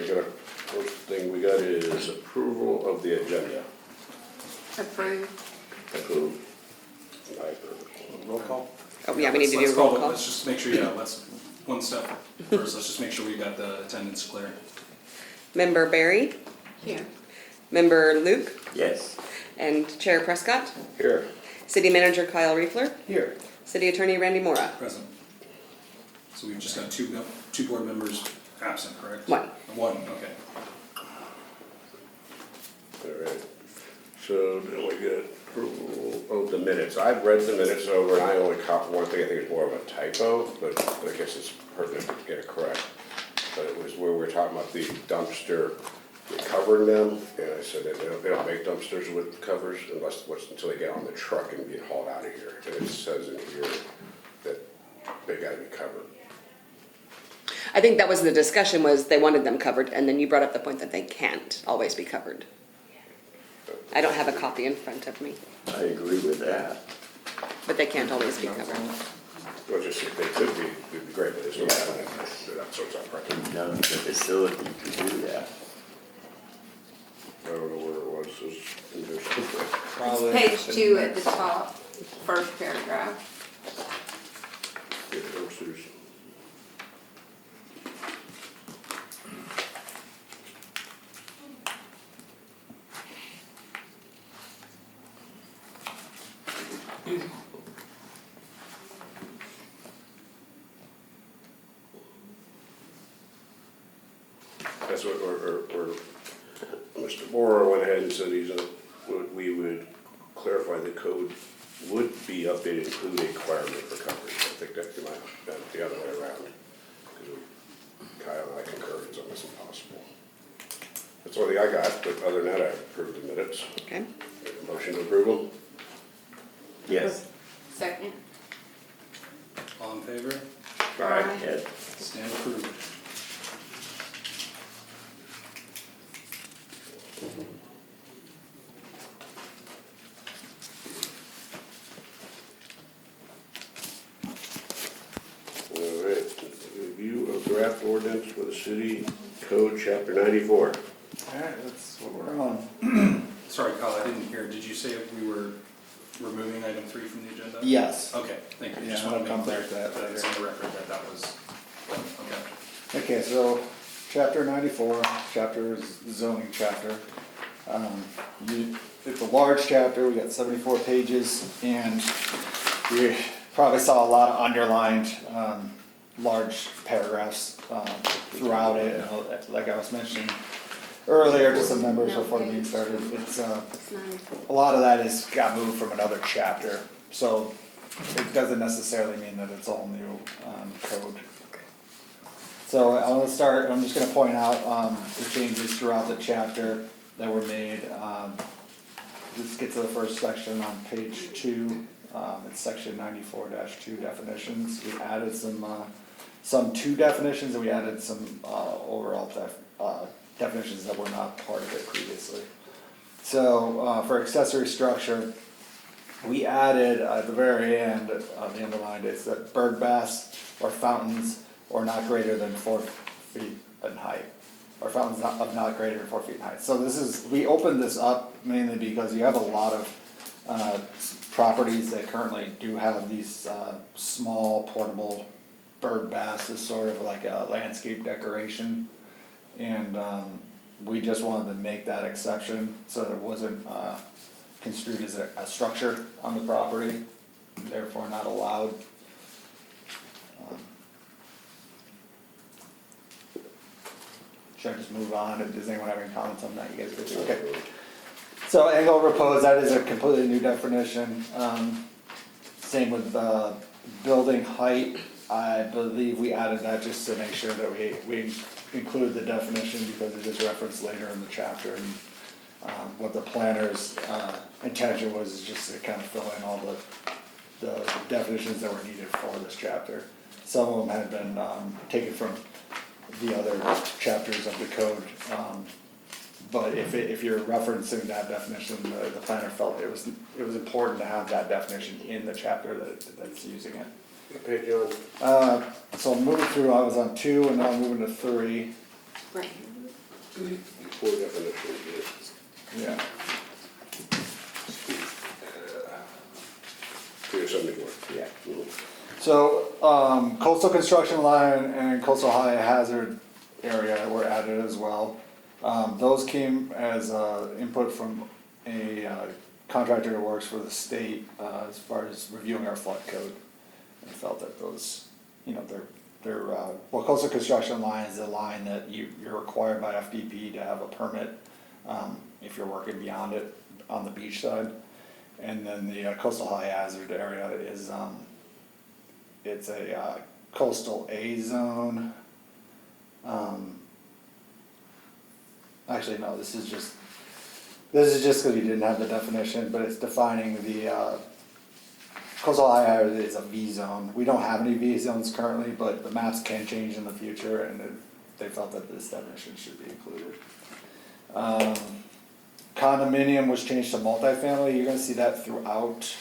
First thing we got is approval of the agenda. Approved. Approved. I approve. Roll call? Oh, yeah, we need to do Let's roll call. Let's just make sure, one step first, let's just make sure we got the attendance clear. Member Barry, Here. Member Luke, Yes. and Chair Prescott. Here. City Manager Kyle Riefler, Here. City Attorney Randy Mora. Present. So we've just got two board members absent, correct? One. One, okay. All right. So then we get approval of the minutes. I've read the minutes over and I only caught one thing. I think it's more of a typo, but I guess it's pertinent to get it correct. But it was where we were talking about the dumpster, covering them. And I said that they don't make dumpsters with covers until they get on the truck and get hauled out of here. And it says in here that they gotta be covered. I think that was the discussion, was they wanted them covered, and then you brought up the point that they can't always be covered. I don't have a copy in front of me, I agree with that. but they can't always be covered. Well, just if they could be, it'd be great, but there's no plan. That's what's up right. There's none of the facility to do that. I don't know where it was. It's page 2 at the top, first paragraph. Get the dumpsters. That's what, or Mr. Mora went ahead and said we would clarify the code would be updated, include a requirement for coverage. I think that might have been the other way around. Kyle and I concur it's almost impossible. That's all I got, but other than that, I approved the minutes. Okay? Make a motion to approve them? Yes. Second. All in favor? Aye. Yes. Stand approved. All right, review of draft ordinance for the city code, chapter 94. Alright, that's what we're on. Sorry, Kyle, I didn't hear. Did you say we were removing item 3 from the agenda? Yes. Okay, thank you. Yeah, Just I'll wanted to come make clear back to that that it's later. on the record that was, okay. Okay, so chapter 94, chapter is zoning chapter. It's a large chapter, we got 74 pages, and you probably saw a lot of underlined, large paragraphs throughout it. And like I was mentioning earlier to some members before the meeting started, it's It's 9. a lot of that is got moved from another chapter, so it doesn't necessarily mean that it's all new code. So I'm just gonna point out the changes throughout the chapter that were made. Let's get to the first section on page 2, it's section 94-2 definitions. We added some 2 definitions, and we added some overall definitions that were not part of it previously. So for accessory structure, we added at the very end, the underlined is that bird baths or fountains or not greater than 4 feet in height, or fountains of not greater than 4 feet in height. So we opened this up mainly because you have a lot of properties that currently do have these small portable bird baths as sort of like a landscape decoration. And we just wanted to make that exception so that it wasn't construed as a structure on the property, therefore not allowed. Should I just move on? Does anyone have any comments on that? You guys good? Okay. So angle repose, that is a completely new definition. Same with building height. I believe we added that just to make sure that we include the definition because it is referenced later in the chapter. And what the planner's intention was just to kind of fill in all the definitions that were needed for this chapter. Some of them had been taken from the other chapters of the code. But if you're referencing that definition, the planner felt it was important to have that definition in the chapter that's using it. What page you on? So moving through, I was on 2 and now I'm moving to 3. Right. Four definitions, Yeah. 374. Yeah. Mhm. So, coastal construction line and coastal high hazard area were added as well. Those came as, input from a contractor who works for the state, as far as reviewing our flood code. And felt that those, you know, well, coastal construction line is a line that you're required by FDP to have a permit, if you're working beyond it on the beach side. And then the coastal high hazard area is, it's a coastal A zone. Actually, no, this is just because we didn't have the definition, but it's defining the coastal high hazard is a V zone. We don't have any V zones currently, but the maps can change in the future, and they felt that this definition should be included. Condominium was changed to multifamily. You're gonna see that throughout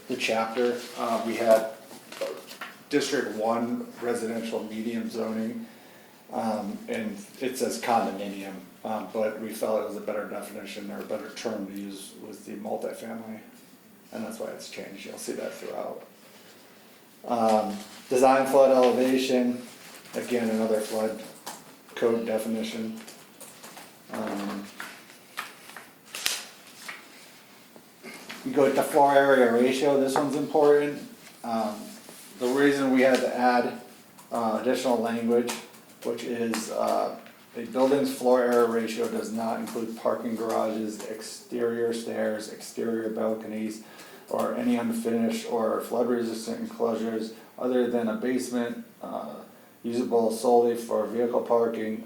the chapter. We had District 1 residential medium zoning, and it says condominium, but we felt it was a better definition or a better term to use was the multifamily, and that's why it's changed. You'll see that throughout. Design flood elevation, again, another flood code definition. You go to floor area ratio, this one's important. The reason we had to add additional language, which is a building's floor area ratio does not include parking garages, exterior stairs, exterior balconies, or any unfinished or flood resistant enclosures other than a basement usable solely for vehicle parking,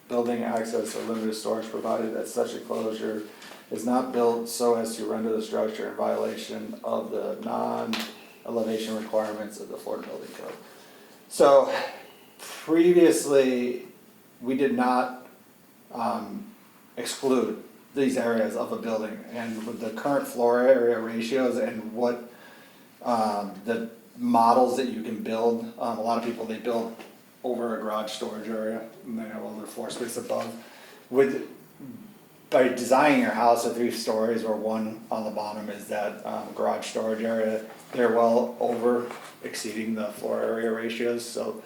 building access, or limited storage, provided that such enclosure is not built so as to render the structure in violation of the non-elevation requirements of the Florida Building Code. So previously, we did not exclude these areas of a building, and with the current floor area ratios and what the models that you can build, a lot of people, they build over a garage storage area and they have all their floor space above. By designing your house at 3 stories or 1 on the bottom is that garage storage area, they're well over exceeding the floor area ratios. So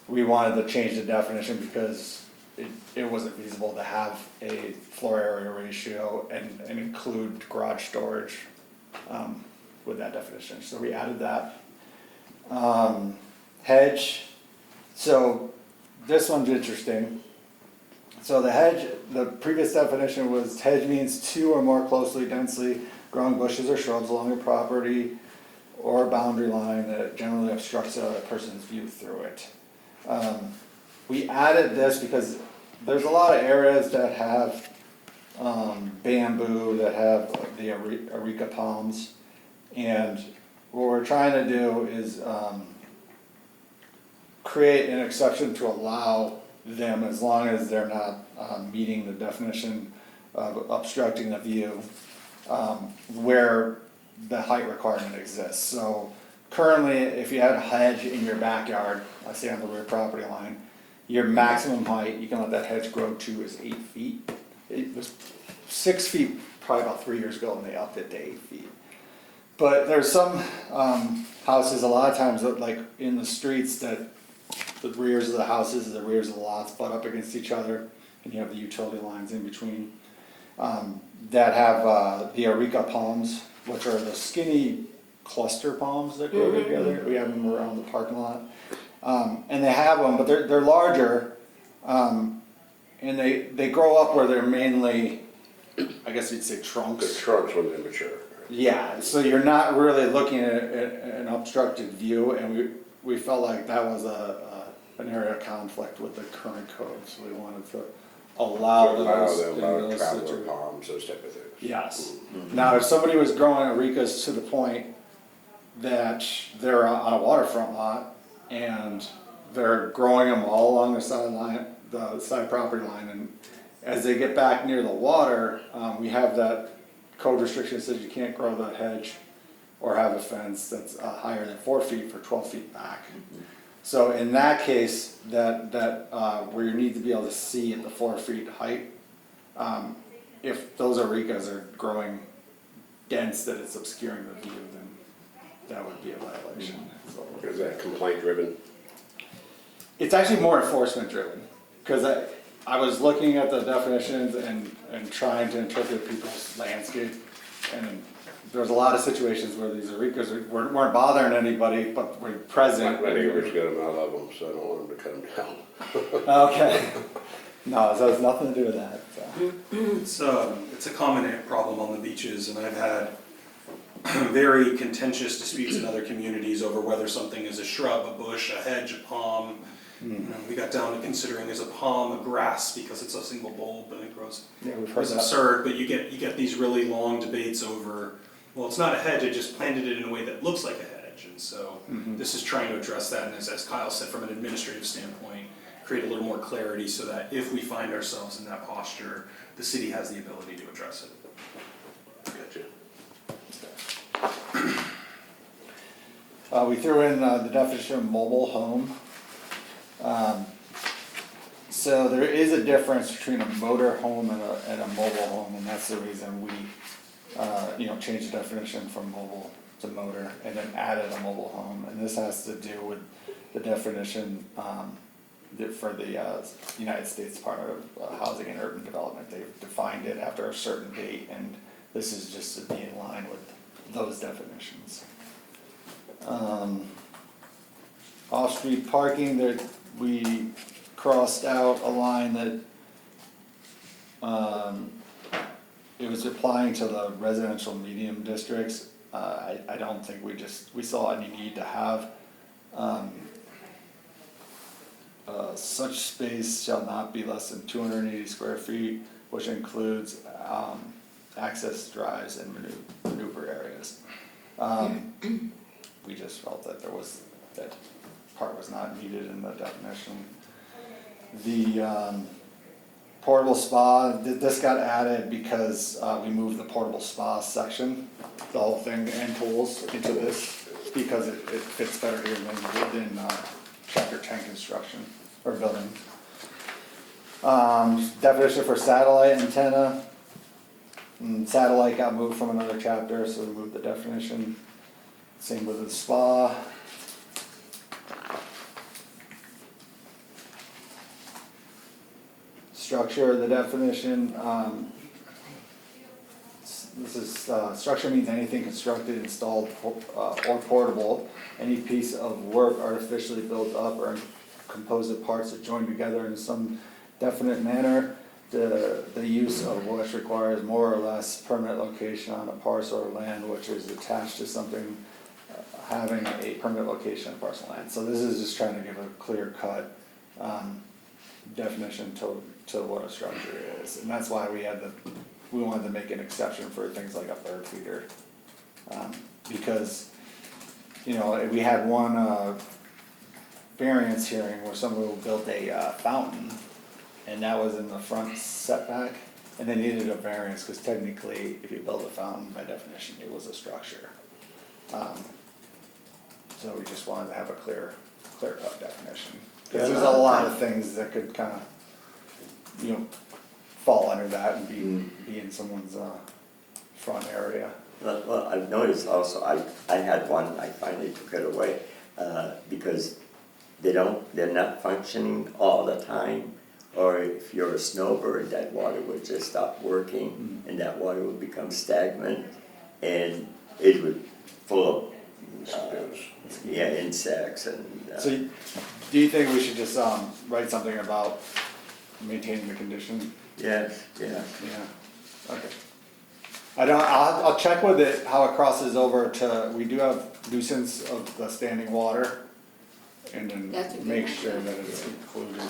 we wanted to change the definition because it wasn't feasible to have a floor area ratio and include garage storage with that definition. So we added that. Hedge. So this one's interesting. So the hedge, the previous definition was hedge means 2 or more closely, densely growing bushes or shrubs along a property or boundary line that generally obstructs a person's view through it. We added this because there's a lot of areas that have bamboo, that have the areca palms, and what we're trying to do is create an exception to allow them as long as they're not meeting the definition of obstructing the view where the height requirement exists. So currently, if you had a hedge in your backyard, let's say on the rear property line, your maximum height you can let that hedge grow to is 8 feet. It was 6 feet probably about 3 years ago, and they upped it to 8 feet. But there's some houses a lot of times that, like in the streets, that the rears of the houses and the rears of the lots butt up against each other, and you have the utility lines in between, that have the areca palms, which are the skinny cluster palms that grow together. We have them around the parking lot. And they have them, but they're larger, and they grow up where they're mainly, I guess you'd say, The trunks. trunks when they're mature. Yeah, so you're not really looking at an obstructed view, and we felt like that was an area of conflict with the current code, so we wanted to allow those in those traveler situations. palms, those type of things. Yes. Now, if somebody was growing arecas to the point that they're on a waterfront lot and they're growing them all along the side property line, and as they get back near the water, we have that code restriction that says you can't grow the hedge or have a fence that's higher than 4 feet for 12 feet back. So in that case, where you need to be able to see at the 4 feet height, if those arekas are growing dense that it's obscuring the view, then that would be a violation. So Is that complaint driven? it's actually more enforcement driven, because I was looking at the definitions and trying to interpret people's landscape, and there was a lot of situations where these arekas weren't bothering anybody, but were present. My neighbor's got them, I love them, so I don't want them to cut them down. Okay. No, so it's nothing to do with that, so. It's a common problem on the beaches, and I've had very contentious disputes in other communities over whether something is a shrub, a bush, a hedge, a palm. You know, we got down to considering as a palm a grass because it's a single bulb and it grows. Yeah, we've heard It's that. absurd, but you get these really long debates over, well, it's not a hedge, I just planted it in a way that looks like a hedge. And so this is trying to address that, and as Kyle said, from an administrative standpoint, create a little more clarity so that if we find ourselves in that posture, the city has the ability to address it. Gotcha. We threw in the definition of mobile home. So there is a difference between a motor home and a mobile home, and that's the reason we, changed the definition from mobile to motor, and then added a mobile home. And this has to do with the definition for the United States Department of Housing and Urban Development. They've defined it after a certain date, and this is just to be in line with those definitions. Off-street parking, there, we crossed out a line that, it was applying to the residential medium districts. I don't think we saw any need to have, such space shall not be less than 280 square feet, which includes, access drives and maneuver areas. We just felt that that part was not needed in the definition. The portable spa, this got added because we moved the portable spa section, the whole thing, and tools into this, because it fits better here than chapter 10 construction or building. Definition for satellite antenna. Satellite got moved from another chapter, so we moved the definition. Same with the spa. Structure, the definition, this is, structure means anything constructed, installed, or portable, any piece of work artificially built up or composed of parts that join together in some definite manner, the use of which requires more or less permanent location on a parcel or land which is attached to something having a permanent location on parcel land. So this is just trying to give a clear cut definition to what a structure is, and that's why we wanted to make an exception for things like a bird feeder, because we had one variance hearing where someone built a fountain, and that was in the front setback, and they needed a variance because technically, if you build a fountain, by definition, it was a structure. So we just wanted to have a clear cut definition. Because there's a lot of things that could kind of, fall under that and be in someone's front area. Well, I've noticed also, I had one, I finally took it away, because they're not functioning all the time. Or if you're a snowbird, that water would just stop working, and that water would become stagnant, and it would full of insects and. So do you think we should just write something about maintaining the condition? Yes, yeah. Yeah, okay. I'll check with it, how it crosses over to, we do have nuisance of the standing water, and That's a then good make idea. sure that it's included.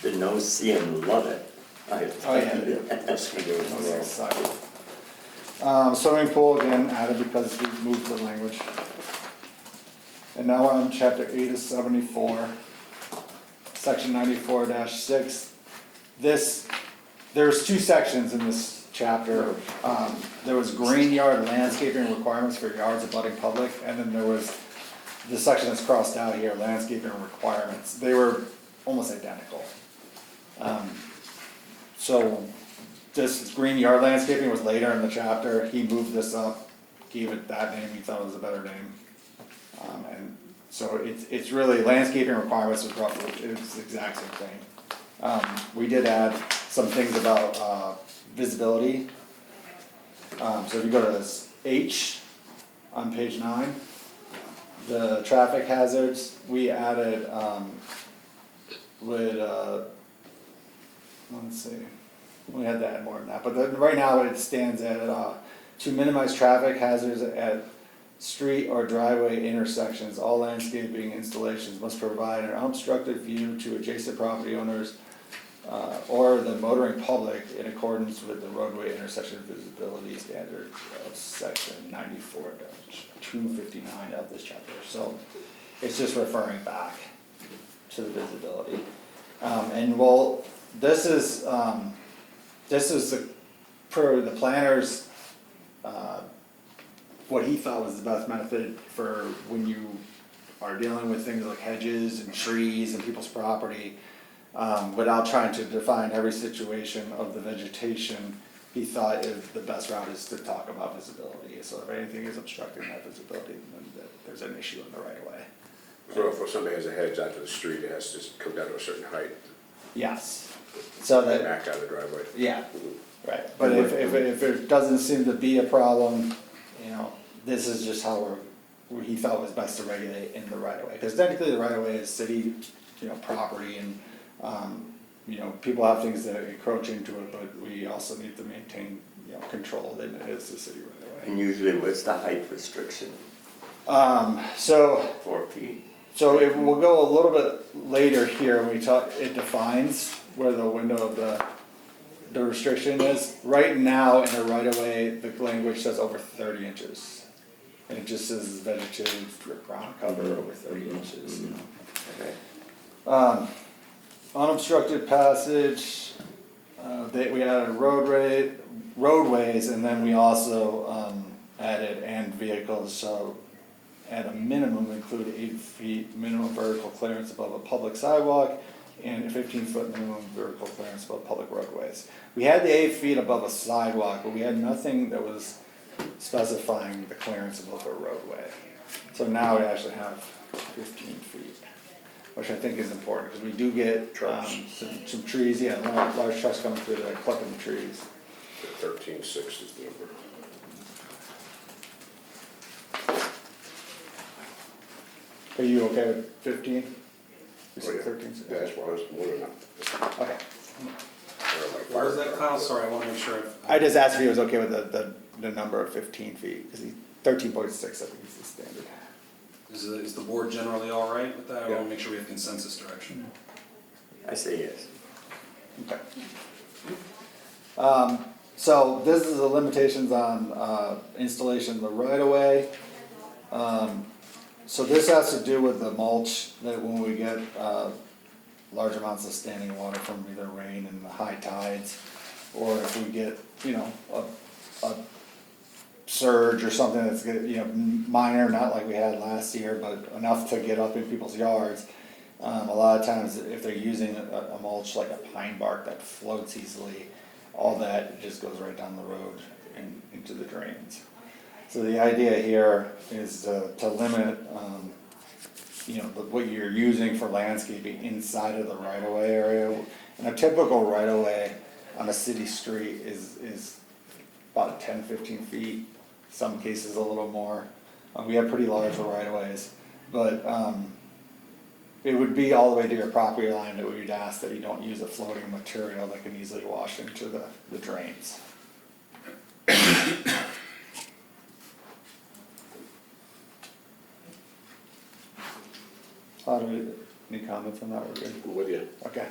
The no-see-em love it. Oh, yeah. That's gonna do it On as the well. side. Swimming pool again added because we moved the language. And now we're on chapter 8 of 74, section 94-6. There's two sections in this chapter, there was green yard landscaping requirements for yards abutting public, and then there was the section that's crossed out here, landscaping requirements. They were almost identical. So this green yard landscaping was later in the chapter. He moved this up, gave it that name, he thought it was a better name. And so it's really landscaping requirements was roughly, it's the exact same thing. We did add some things about visibility. So if you go to this H on page 9, the traffic hazards, we added, let's see, we had to add more than that, but right now it stands at, to minimize traffic hazards at street or driveway intersections, all landscaping installations must provide an unobstructed view to adjacent property owners or the motoring public in accordance with the roadway intersection visibility standard of section 94-259 of this chapter. So it's just referring back to the visibility. And well, this is the, per the planner's, what he thought was the best method for when you are dealing with things like hedges and trees and people's property. Without trying to define every situation of the vegetation, he thought the best route is to talk about visibility. So if anything is obstructing that visibility, then there's an issue in the right of way. So if somebody has a hedge out to the street, it has to just come down to a certain height, Yes. So that, back out of the driveway. yeah, right. But if it doesn't seem to be a problem, you know, this is just how he thought was best to regulate in the right of way. Because technically the right of way is city, you know, property, and you know, people have things that encroach into it, but we also need to maintain, you know, control that it is the city right of way. And usually what's the height restriction? So 4 feet? So it will go a little bit later here when we talk, it defines where the window of the restriction is. Right now in the right of way, the language says over 30 inches. And it just says vegetative ground cover over 30 inches, you know. Okay. Unobstructed passage, we added roadways, and then we also added and vehicles, so at a minimum include 8 feet minimum vertical clearance above a public sidewalk and a 15-foot minimum vertical clearance above public roadways. We had the 8 feet above a sidewalk, but we had nothing that was specifying the clearance above a roadway. So now we actually have 15 feet, which I think is important, because we do get some trees, yeah, large trucks coming through there collecting the trees. 13.6 is the number. Are you okay with 15? You Oh, said yeah. 13? Yeah, that's why I was more than enough. Okay. What was that, Kyle? Sorry, I wanna make sure. I just asked if he was okay with the number of 15 feet, because 13.6 I think is the standard. Is the board generally all right with that? I Yeah. wanna make sure we have consensus direction. I say yes. Okay. So this is the limitations on installation of the right of way. So this has to do with the mulch, that when we get large amounts of standing water from either rain and the high tides, or if we get, you know, a surge or something that's, you know, minor, not like we had last year, but enough to get up in people's yards. A lot of times, if they're using a mulch like a pine bark that floats easily, all that just goes right down the road and into the drains. So the idea here is to limit, you know, what you're using for landscaping inside of the right-of-way area. And a typical right-of-way on a city street is about 10, 15 feet, some cases a little more. We have pretty large right-of-ways, but it would be all the way to your property line that we'd ask that you don't use a floating material that can easily wash into the drains. Any comments on that? We're good? I'm with you. Okay.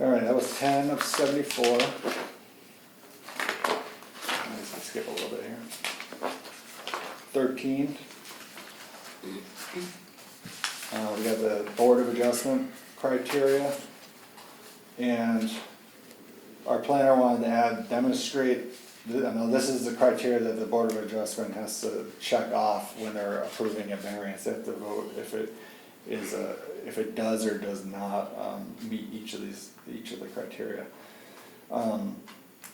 All right, that was 10 of 74. Let's skip a little bit here. 13. We got the Board of Adjustment criteria. And our planner wanted to add, demonstrate, I know this is the criteria that the Board of Adjustment has to check off when they're approving a variance, they have to vote if it is if it does or does not, meet each of the criteria.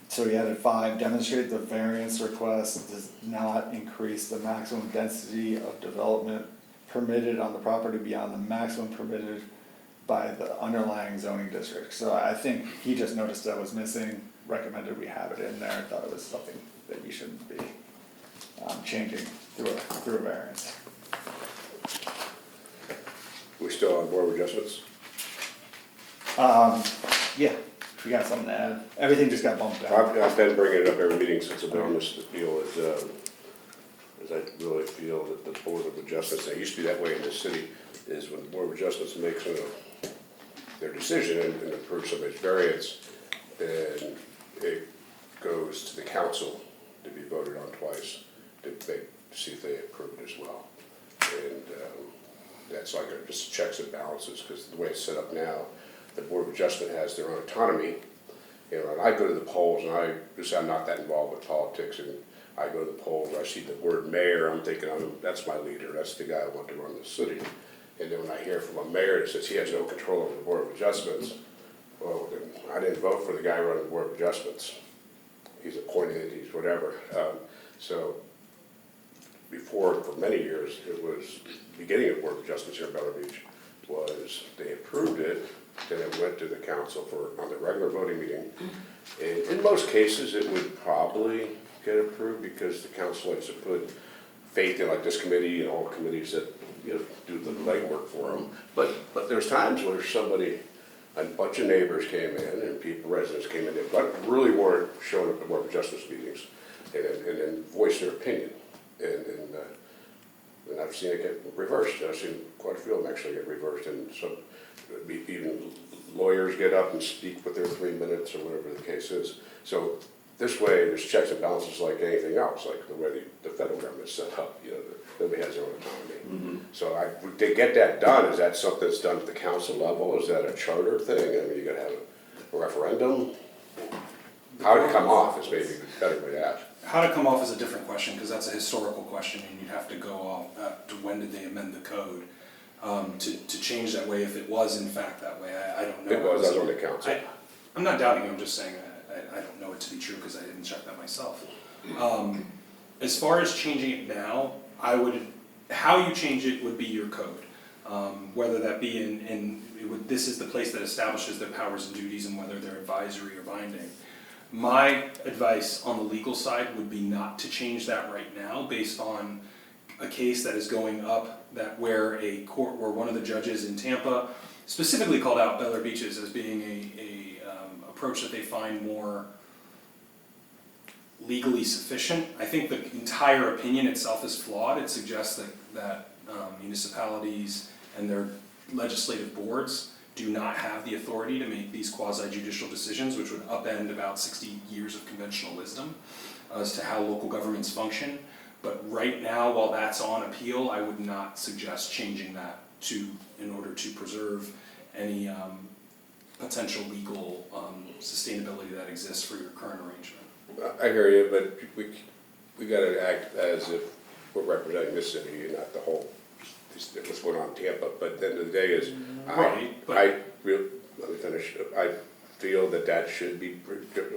So we added 5, demonstrate the variance request does not increase the maximum density of development permitted on the property beyond the maximum permitted by the underlying zoning district. So I think he just noticed that was missing, recommended we have it in there, thought it was something that you shouldn't be changing through a variance. We still on board with adjustments? Yeah, we got something to add, everything just got bumped out. I've been bringing it up every meeting since I've been on this appeal, is I really feel that the Board of Adjustments, and it used to be that way in this city, is when the Board of Adjustments makes their decision and approves somebody's variance, then it goes to the council to be voted on twice, to see if they approve it as well. And that's like just checks and balances, because the way it's set up now, the Board of Adjustment has their own autonomy. You know, and I go to the polls, and I'm not that involved with politics, and I go to the polls, I see the word mayor, I'm thinking, that's my leader, that's the guy I want to run the city. And then when I hear from a mayor that says he has no control over the Board of Adjustments, well, then I didn't vote for the guy running the Board of Adjustments. He's appointed, he's whatever. So before, for many years, it was, beginning of Board of Adjustments here in Bellar Beach, was they approved it, then it went to the council on the regular voting meeting. And in most cases, it would probably get approved because the council likes to put faith in, like this committee and all committees that, you know, do the legwork for them. But there's times where somebody, a bunch of neighbors came in and residents came in that really weren't showing up at Board of Adjustments meetings and then voiced their opinion. And I've seen it get reversed. I've seen quite a few of them actually get reversed, and some, even lawyers get up and speak with their 3 minutes or whatever the case is. So this way, there's checks and balances like anything else, like the way the federal government is set up. You know, nobody has their own autonomy. So to get that done, is that something that's done at the council level? Is that a charter thing? I mean, you got to have a referendum. How to come off is maybe the better way to ask. How to come off is a different question, because that's a historical question, and you'd have to go off to when did they amend the code to change that way, if it was in fact that way. I don't know. It was on the council. I'm not doubting you, I'm just saying I don't know it to be true, because I didn't check that myself. As far as changing it now, how you change it would be your code. Whether that be this is the place that establishes their powers and duties, and whether they're advisory or binding. My advice on the legal side would be not to change that right now, based on a case that is going up where a court, where one of the judges in Tampa specifically called out Bellar Beaches as being a approach that they find more legally sufficient. I think the entire opinion itself is flawed. It suggests that municipalities and their legislative boards do not have the authority to make these quasi-judicial decisions, which would upend about 60 years of conventional wisdom as to how local governments function. But right now, while that's on appeal, I would not suggest changing that in order to preserve any potential legal sustainability that exists for your current arrangement. I hear you, but we gotta act as if we're representing this city and not the whole, what's going on in Tampa. But at the end of the day is, Right, but- let me finish. I feel that should be,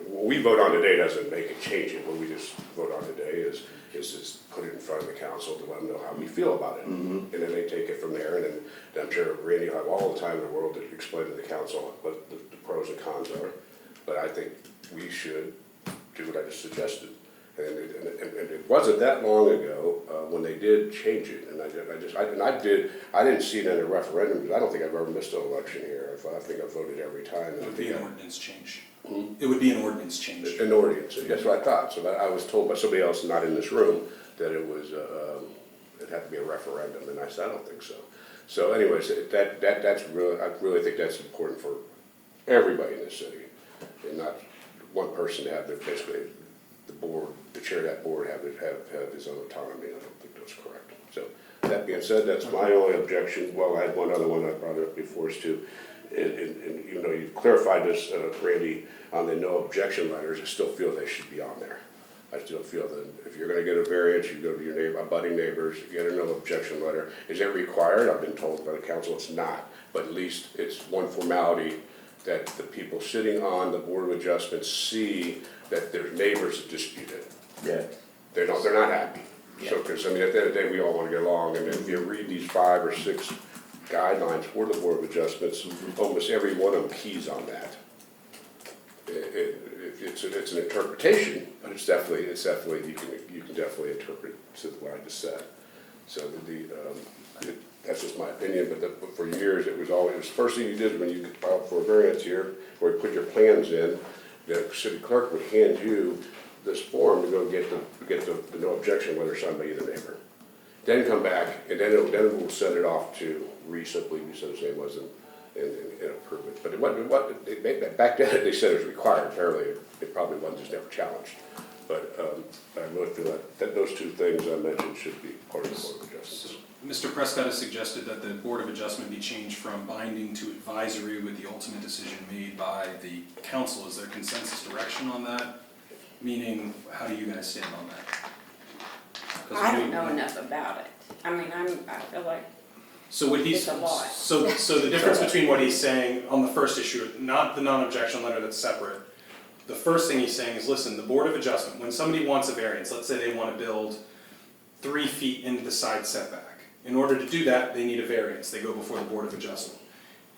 what we vote on today doesn't make it change it. What we just vote on today is just put it in front of the council to let them know how we feel about it. And then they take it from there, and then I'm sure Randy will have all the time in the world to explain to the council what the pros and cons are. But I think we should do what I just suggested. And it wasn't that long ago when they did change it, and I didn't see it in a referendum, because I don't think I've ever missed an election here. I think I've voted every time. It would be an ordinance change. It would be an ordinance change. An ordinance, that's what I thought. So I was told by somebody else not in this room that it was, it had to be a referendum, and I said, I don't think so. So anyways, that's really, I really think that's important for everybody in this city, and not one person to have basically the board, the chair of that board have his own autonomy. I don't think that's correct. So That being said, that's my only objection. Well, I had one other one I brought up before is to, and you know, you've clarified this, Randy, on the no objection letters, I still feel they should be on there. I still feel that if you're gonna get a variance, you go to your neighbor, abutting neighbors, get a no objection letter. Is it required? I've been told by the council it's not, but at least it's one formality that the people sitting on the Board of Adjustments see that their neighbors dispute it. Yeah, They're not happy. So, because, I mean, at the end of the day, we all wanna get along, and if you read these 5 or 6 guidelines for the Board of Adjustments, almost every one of them keys on that. It's an interpretation, but it's definitely, you can definitely interpret to what I just said. So that's just my opinion, but for years, it was the first thing you did when you filed for a variance here, or you put your plans in, the city clerk would hand you this form to go get the no objection letter signed by either neighbor. Then come back, and then we'll send it off to Reese, I believe you said his name was, and approve it. But it wasn't, back then, they said it was required, apparently, it probably wasn't, just never challenged. But I really feel that those two things I mentioned should be part of the Board of Adjustments. Mr. Prescott has suggested that the Board of Adjustment be changed from binding to advisory with the ultimate decision made by the council. Is there consensus direction on that? Meaning, how do you guys stand on that? 'Cause I we- don't know enough about it. I mean, I feel like So what he's, It's a lot. so the difference between what he's saying on the first issue, not the non-objection letter that's separate. The first thing he's saying is, listen, the Board of Adjustment, when somebody wants a variance, let's say they wanna build 3 feet into the side setback. In order to do that, they need a variance, they go before the Board of Adjustment.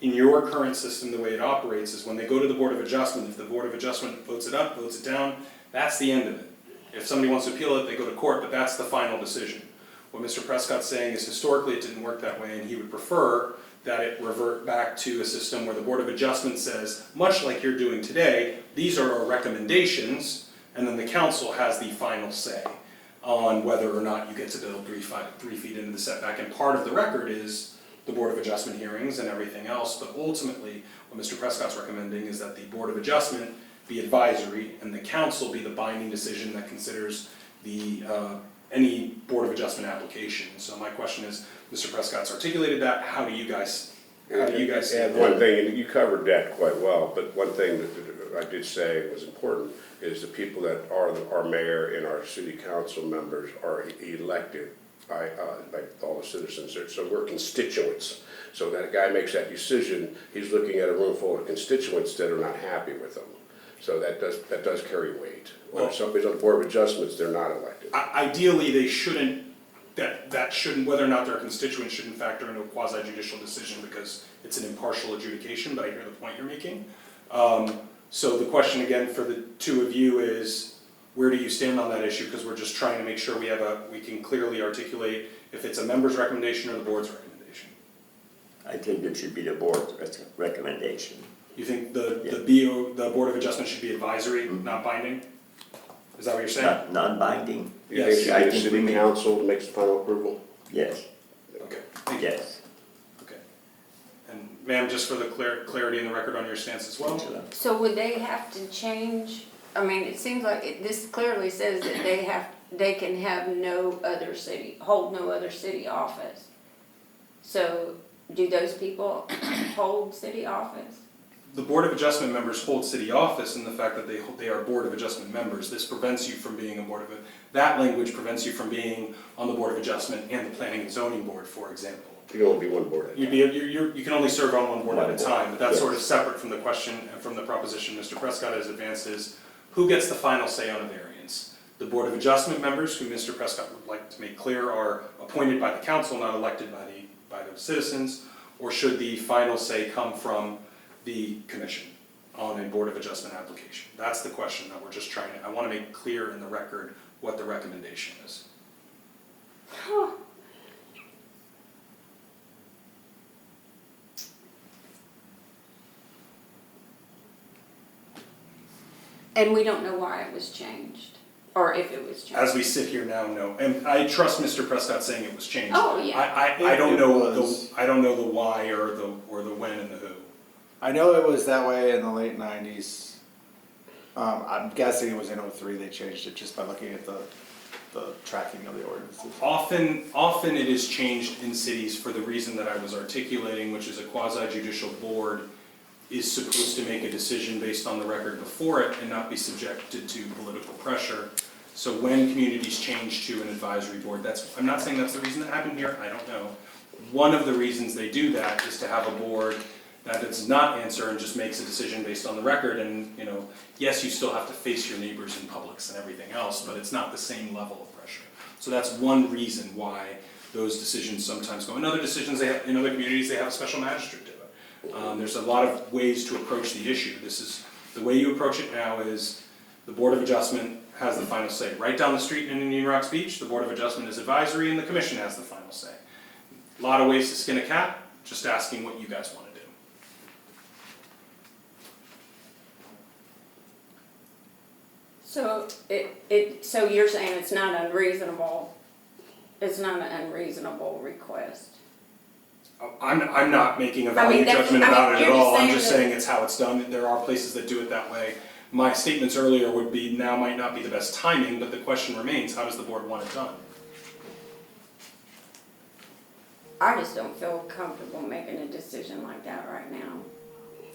In your current system, the way it operates is when they go to the Board of Adjustment, if the Board of Adjustment votes it up, votes it down, that's the end of it. If somebody wants to appeal it, they go to court, but that's the final decision. What Mr. Prescott's saying is historically it didn't work that way, and he would prefer that it revert back to a system where the Board of Adjustment says, much like you're doing today, these are our recommendations, and then the council has the final say on whether or not you get to build 3 feet into the setback. And part of the record is the Board of Adjustment hearings and everything else, but ultimately, what Mr. Prescott's recommending is that the Board of Adjustment be advisory and the council be the binding decision that considers the, any Board of Adjustment application. So my question is, Mr. Prescott's articulated that, how do you guys see And it? one thing, and you covered that quite well, but one thing that I did say was important is the people that are our mayor and our city council members are elected by all the citizens. So we're constituents. So that guy makes that decision, he's looking at a room full of constituents that are not happy with him. So that does carry weight. When Well- somebody's on the Board of Adjustments, they're not elected. Ideally, they shouldn't, that shouldn't, whether or not they're constituents shouldn't factor into a quasi judicial decision because it's an impartial adjudication, but I hear the point you're making. So the question again for the two of you is, where do you stand on that issue? Because we're just trying to make sure we can clearly articulate if it's a member's recommendation or the board's recommendation. I think it should be the board's recommendation. You think the Board of Adjustment should be advisory, not binding? Is that what you're saying? Not non-binding, You Yes. think I the think we city may- council makes the final approval? yes, Okay, thank you. yes. Okay. And ma'am, just for the clarity in the record on your stance as well? Angela. So would they have to change, I mean, it seems like this clearly says that they can have hold no other city office. So do those people hold city office? The Board of Adjustment members hold city office in the fact that they are Board of Adjustment members. This prevents you from being that language prevents you from being on the Board of Adjustment and the Planning and Zoning Board, for example. You can only be one board at a time. You can only serve on one board at a One board, time, but that's yes. sort of separate from the question, and from the proposition Mr. Prescott has advanced is, who gets the final say on a variance? The Board of Adjustment members, who Mr. Prescott would like to make clear are appointed by the council, not elected by the citizens, or should the final say come from the commission on a Board of Adjustment application? That's the question that we're just I want to make clear in the record what the recommendation is. And we don't know why it was changed, or if it was changed. As we sit here now, no, and I trust Mr. Prescott saying it was changed. Oh, yeah. I don't It know was. I don't know the why or the when and the who. I know it was that way in the late '90s. I'm guessing it was in '03 they changed it just by looking at the the tracking of the ordinances. Often it is changed in cities for the reason that I was articulating, which is a quasi judicial board is supposed to make a decision based on the record before it and not be subjected to political pressure. So when communities change to an advisory board, I'm not saying that's the reason that happened here, I don't know. One of the reasons they do that is to have a board that does not answer and just makes a decision based on the record, and, yes, you still have to face your neighbors in Publix and everything else, but it's not the same level of pressure. So that's one reason why those decisions sometimes go. In other decisions, in other communities, they have a special magistrate do it. There's a lot of ways to approach the issue. The way you approach it now is the Board of Adjustment has the final say. Right down the street in Indian Rocks Beach, the Board of Adjustment is advisory and the commission has the final say. A lot of ways to skin a cat, just asking what you guys want to do. So so you're saying it's not unreasonable, it's not an unreasonable request? I'm not making a I value mean, that's- judgment I mean, about it at you're just all, I'm saying just that- saying it's how it's done, there are places that do it that way. My statements earlier would be, now might not be the best timing, but the question remains, how does the board want it done? I just don't feel comfortable making a decision like that right now.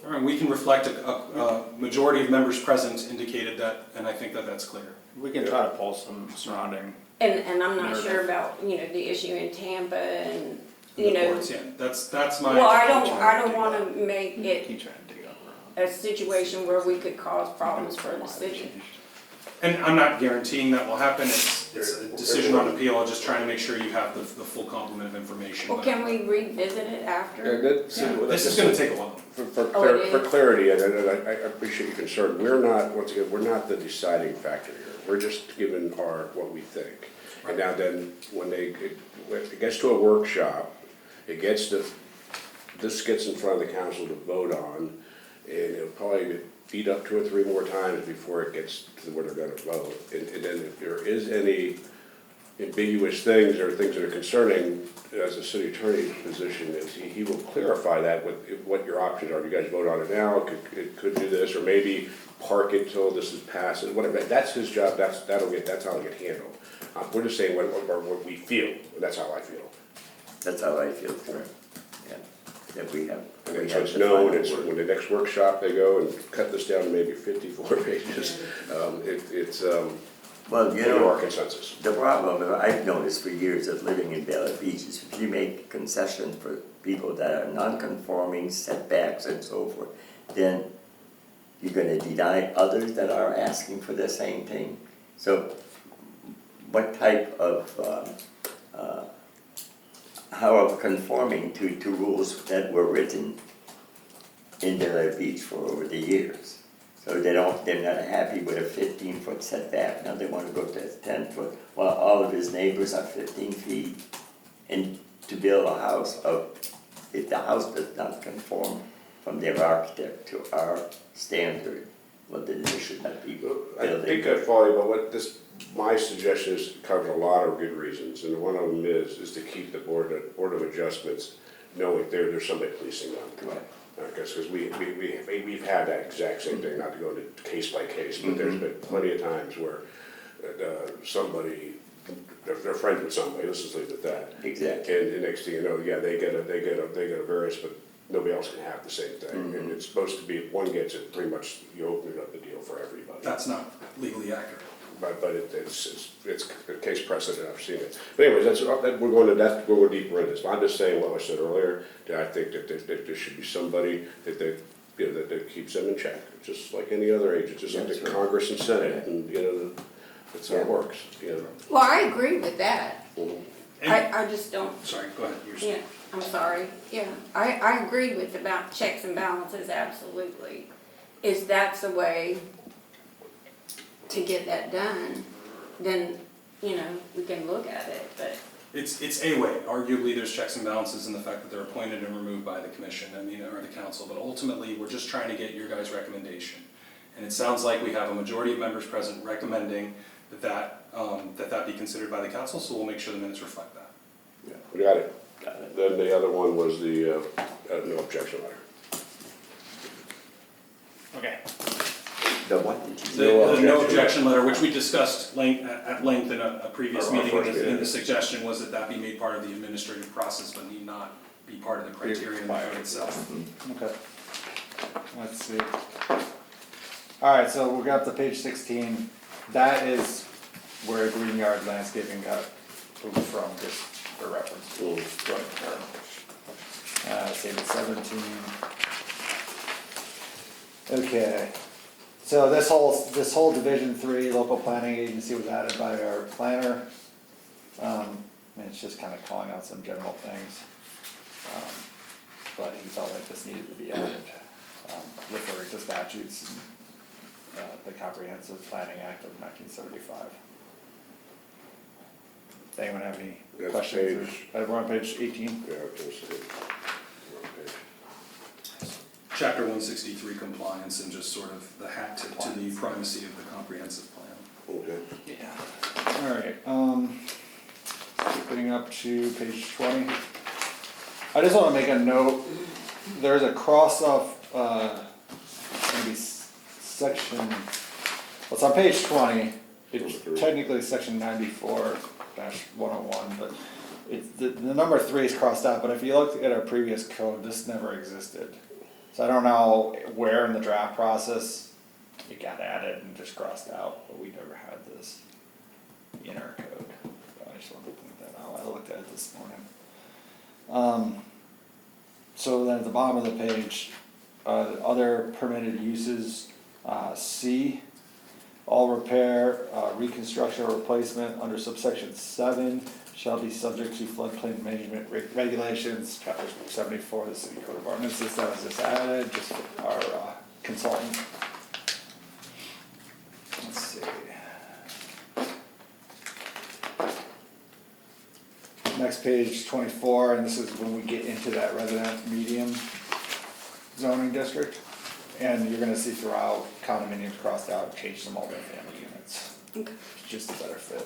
All right, we can reflect a majority of members present indicated that, and I think that that's clear. We can try to pull some surrounding. And I'm not Narrative. sure about, the issue in Tampa and, The boards, yeah, that's my. well, I don't wanna make it Keep trying to dig up around. a situation where we could cause problems for the city. And I'm not guaranteeing that will happen, it's a decision on appeal, I'm just trying to make sure you have the full complement of information. Well, but- can we revisit it after? This is gonna take a while. Oh, For clarity, and I appreciate your concern, once again, we're not the deciding factor here. We're just giving what we think. And now then, when it gets to a workshop, this gets in front of the council to vote on, and it'll probably get beat up 2 or 3 more times before it gets to where they're gonna vote. And then if there is any ambiguous things or things that are concerning, as a city attorney's position is, he will clarify that with what your options are. You guys vote on it now, it could do this, or maybe park it till this is passed, whatever. That's his job, that's how it'll get handled. We're just saying what we feel, and that's how I feel. That's how I feel too, yeah, that we have. And we it's have the known, final it's word. when the next workshop they go and cut this down to maybe 54 pages, it's Well, our consensus. the problem that I've noticed for years of living in Bella Beach is if you make concessions for people that are non-conforming, setbacks and so forth, then you're gonna deny others that are asking for the same thing. So what type of, how of conforming to rules that were written in Bella Beach for over the years? So they're not happy with a 15-foot setback, now they wanna go to a 10-foot, while all of his neighbors are 15 feet. And to build a house if the house does not conform from their architect to our standard, well, then they should not be I building. think I follow you, but my suggestion is covers a lot of good reasons, and one of them is to keep the Board of Adjustments knowing there's somebody policing them. Correct. Because we've had that exact same thing, not to go into case by case, but there's been plenty of times where they're friends with somebody, let's just leave it at that. Exactly. And the next thing you know, yeah, they get a variance, but nobody else can have the same thing. And it's supposed to be, if one gets it, pretty much you open up the deal for everybody. That's not legally accurate. But it's a case precedent, I've seen it. But anyways, we're going deeper in this. I'm just saying what I said earlier, that I think that there should be somebody that keeps them in check, just like any other agent, just like That's the right. Congress and Senate, and that's how it works, Well, I agree with that. And- I just don't, Sorry, go ahead, yeah, I'm sorry, yeah. I agree with about checks and balances, absolutely. Is that's the way to get that done, then, we can look at it, but. It's a way, arguably there's checks and balances in the fact that they're appointed and removed by the commission, or the council, but ultimately, we're just trying to get your guys' recommendation. And it sounds like we have a majority of members present recommending that be considered by the council, so we'll make sure the minutes reflect that. We got it. Got it. Then the other one was the no objection letter. Okay. The what did you The, say? No the no objection. objection letter, which we discussed at length in a previous Our meeting, first and meeting. the suggestion was that that be made part of the administrative process, but need not be part of the criteria in the code itself. Okay. Let's see. Alright, so we got up to page 16. That is where Green Yard Landscaping got moved from, just for reference. Save it 17. Okay. So this whole Division 3 local planning agency was added by our planner. And it's just kind of calling out some general things. But he felt like this needed to be added, referring to statutes and the Comprehensive Planning Act of 1975. Does anyone have any That's questions? page- We're on page 18. Yeah, I was gonna say. Okay. Chapter 163 compliance and just sort of the hat tip to the primacy of the comprehensive plan. Okay. Yeah. Alright, skipping up to page 20. I just wanna make a note, there's a cross off, maybe section, well, it's on page 20. It's technically section 94-101, but it's, the number 3 is crossed out, but if you look at our previous code, this never existed. So I don't know where in the draft process it got added and just crossed out, but we never had this in our code. So I just wanted to point that out, I looked at it this morning. So then at the bottom of the page, other permitted uses, C, all repair, reconstruction or replacement under subsection 7 shall be subject to floodplain management regulations, chapter 74 of the city code of ordinances. That was just added, just for our consultant. Let's see. Next page 24, and this is when we get into that resident medium zoning district. And you're gonna see throughout condominiums crossed out, change to multifamily units. Okay. It's just a better fit.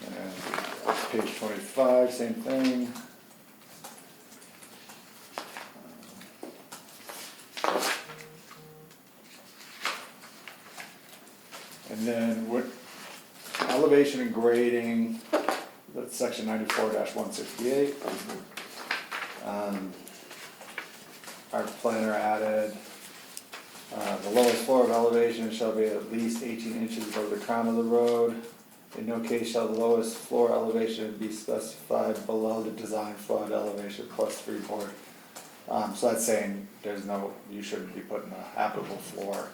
And page 25, same thing. And then what, elevation and grading, that's section 94-168. Our planner added, the lowest floor of elevation shall be at least 18 inches above the crown of the road. In no case shall the lowest floor elevation be specified below the design flood elevation plus freeboard. So that's saying there's no, you shouldn't be putting an applicable floor,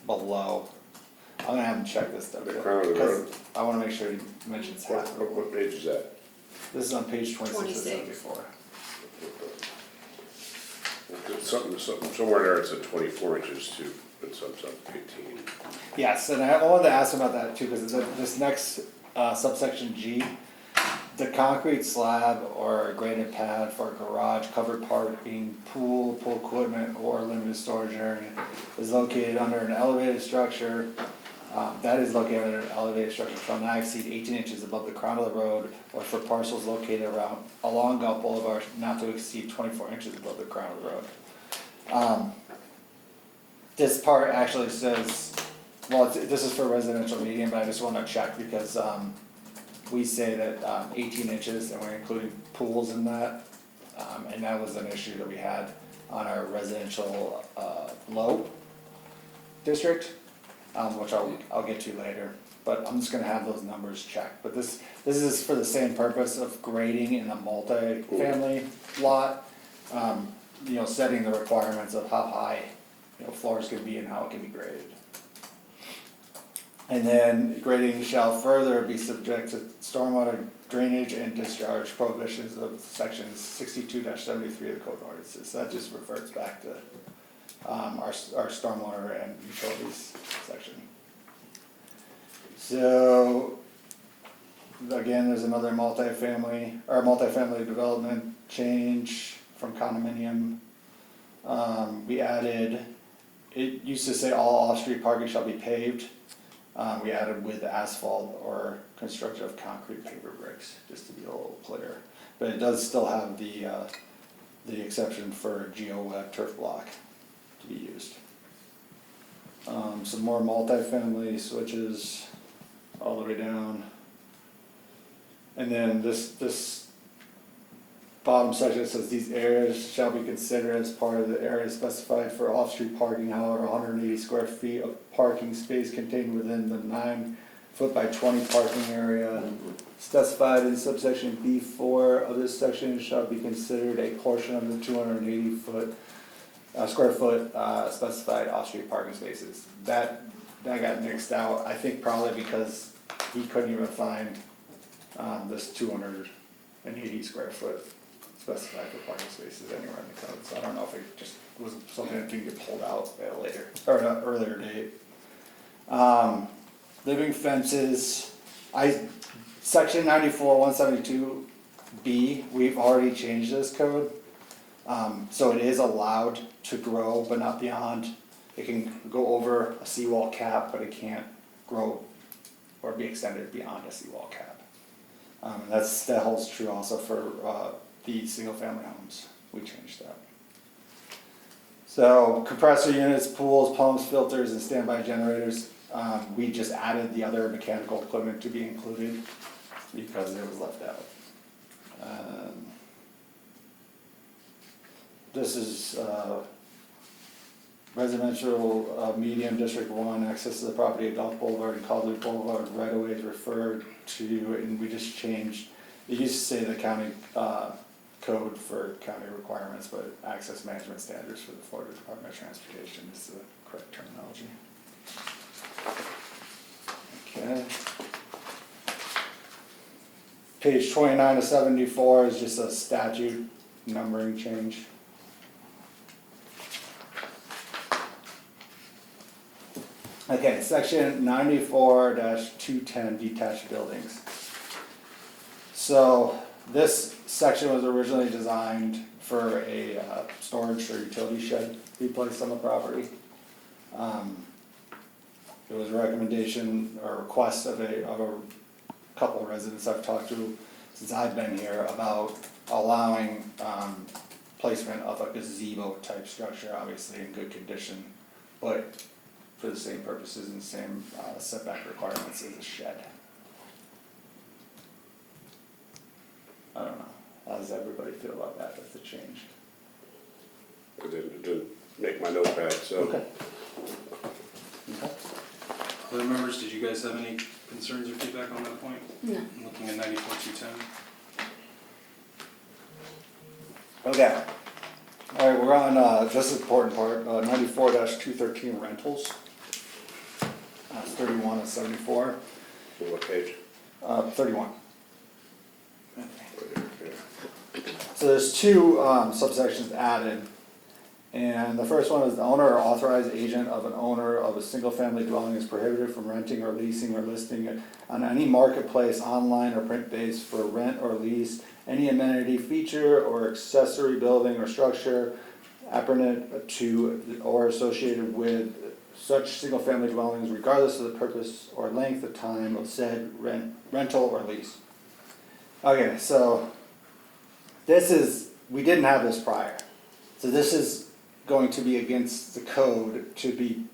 below. I'm gonna have him check this stuff. The crown of the road. I wanna make sure he mentions half. What page is that? This is on page 26 of 26. 74. Somewhere there it said 24 inches too, but some 18. Yes, and I wanted to ask about that too, because this next subsection G, the concrete slab or granite pad for garage, covered parking, pool equipment, or limited storage area is located under an elevated structure. That is located under an elevated structure shall not exceed 18 inches above the crown of the road, or for parcels located along Gulf Boulevard not to exceed 24 inches above the crown of the road. This part actually says, well, this is for residential medium, but I just wanna check because, we say that, 18 inches and we're including pools in that. And that was an issue that we had on our residential, low district, which I'll get to later. But I'm just gonna have those numbers checked, but this is for the same purpose of grading in a multi-family lot. Setting the requirements of how high, floors can be and how it can be graded. And then grading shall further be subject to stormwater drainage and discharge prohibitions of sections 62-73 of the code ordinances. That just refers back to our stormwater and utilities section. So again, there's another multifamily development change from condominium. We added, it used to say all off-street parking shall be paved. We added with asphalt or construction of concrete paver bricks, just to be a little clearer. But it does still have the the exception for GeoWeb turf block to be used. Some more multifamily switches all the way down. And then this bottom section says these areas shall be considered as part of the area specified for off-street parking, however, 180 square feet of parking space contained within the 9 foot by 20 parking area specified in subsection B4 of this section shall be considered a portion of the 280 square foot specified off-street parking spaces. That got nixed out, I think probably because he couldn't even find this 280 square foot specified for parking spaces anywhere in the code. So I don't know if it just was something that can get pulled out at a later, or an earlier date. Living fences, section 94-172B, we've already changed this code. So it is allowed to grow, but not beyond. It can go over a seawall cap, but it can't grow or be extended beyond a seawall cap. That holds true also for the single family homes. We changed that. So compressor units, pools, pumps, filters, and standby generators. We just added the other mechanical equipment to be included because it was left out. This is residential medium District 1, access to the property at Gulf Boulevard and Calder Boulevard right away is referred to, and we just changed, it used to say the county code for county requirements, but access management standards for the Florida Department of Transportation is the correct terminology. Okay. Page 29 to 74 is just a statute numbering change. Okay, section 94-210 detached buildings. So this section was originally designed for a storage or utility shed to be placed on the property. It was a recommendation or request of a couple of residents I've talked to since I've been here about allowing placement of a gazebo type structure, obviously in good condition, but for the same purposes and same setback requirements as a shed. I don't know, how does everybody feel about that, that's a change? It didn't make my notepad, so. Okay. Other members, did you guys have any concerns or feedback on that point? No. I'm looking at 94-210. Okay. All right, we're on, this is the important part, 94-213 rentals. 31 and 74, What page? 31. So there's two subsections added. And the first one is the owner or authorized agent of an owner of a single-family dwelling is prohibited from renting or leasing or listing it on any marketplace, online or print-based for rent or lease, any amenity, feature, or accessory building or structure appurtenant to or associated with such single-family dwellings, regardless of the purpose or length of time of said rental or lease. Okay, so this is, we didn't have this prior. So this is going to be against the code to be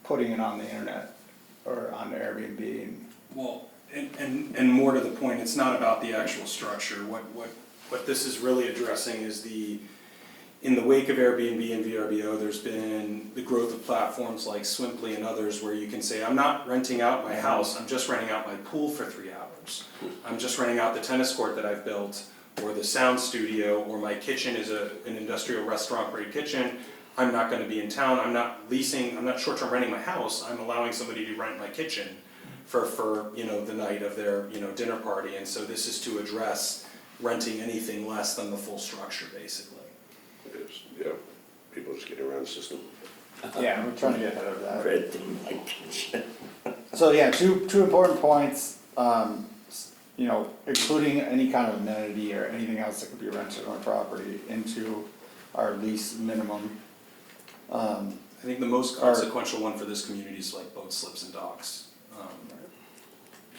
putting it on the internet or on Airbnb. And Well, and more to the point, it's not about the actual structure. What this is really addressing is in the wake of Airbnb and VRBO, there's been the growth of platforms like Swimply and others where you can say, I'm not renting out my house, I'm just renting out my pool for 3 hours. I'm just renting out the tennis court that I've built, or the sound studio, or my kitchen is an industrial restaurant grade kitchen. I'm not gonna be in town, I'm not short-term renting my house, I'm allowing somebody to rent my kitchen for the night of their, dinner party. And so this is to address renting anything less than the full structure, basically. People just getting around the system. yeah, we're trying to get ahead of that. renting my kitchen. So yeah, two important points, including any kind of amenity or anything else that could be rented on property into our lease minimum. I think the most consequential one for this community is like boat slips and docks.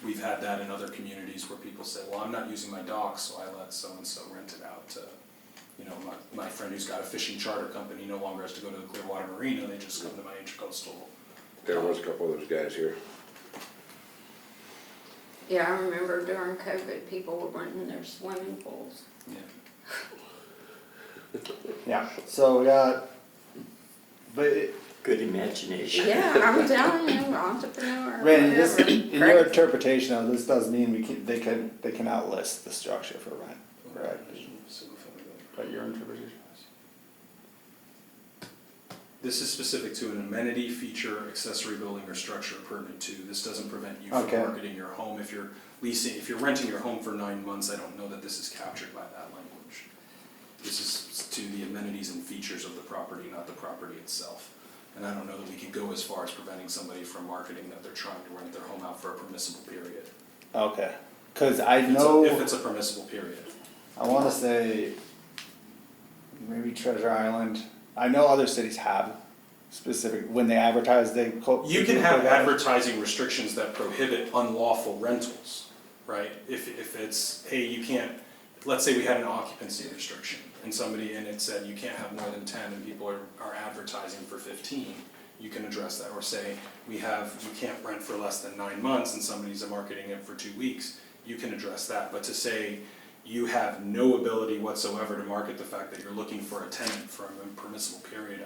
We've had that in other communities where people say, well, I'm not using my dock, so I let so-and-so rent it out to You know, my friend who's got a fishing charter company no longer has to go to the Clearwater Marina, they just come to my Intracoastal. There was a couple of those guys here. Yeah, I remember during COVID, people were renting their swimming pools. Yeah. Yeah, so we got, but Good imagination. Yeah, I'm telling you, entrepreneur, Randy, this, whatever. in your interpretation of this does mean they cannot list the structure for rent, correct? Single family building. But your interpretation This is specific to an amenity, feature, accessory building, or structure pertinent to. This doesn't prevent you from Okay. marketing your home. If you're leasing, if you're renting your home for 9 months, I don't know that this is captured by that language. This is to the amenities and features of the property, not the property itself. And I don't know that we could go as far as preventing somebody from marketing that they're trying to rent their home out for a permissible period. Okay, cause I If it's a- know, If it's a permissible period. I wanna say, maybe Treasure Island, I know other cities have specific, when they advertise, they quote. You can have advertising restrictions that prohibit unlawful rentals, right? If it's, hey, you can't, let's say we had an occupancy restriction and it said you can't have more than 10 and people are advertising for 15, you can address that. Or say you can't rent for less than 9 months and somebody's marketing it for 2 weeks, you can address that. But to say you have no ability whatsoever to market the fact that you're looking for a tenant for a permissible period,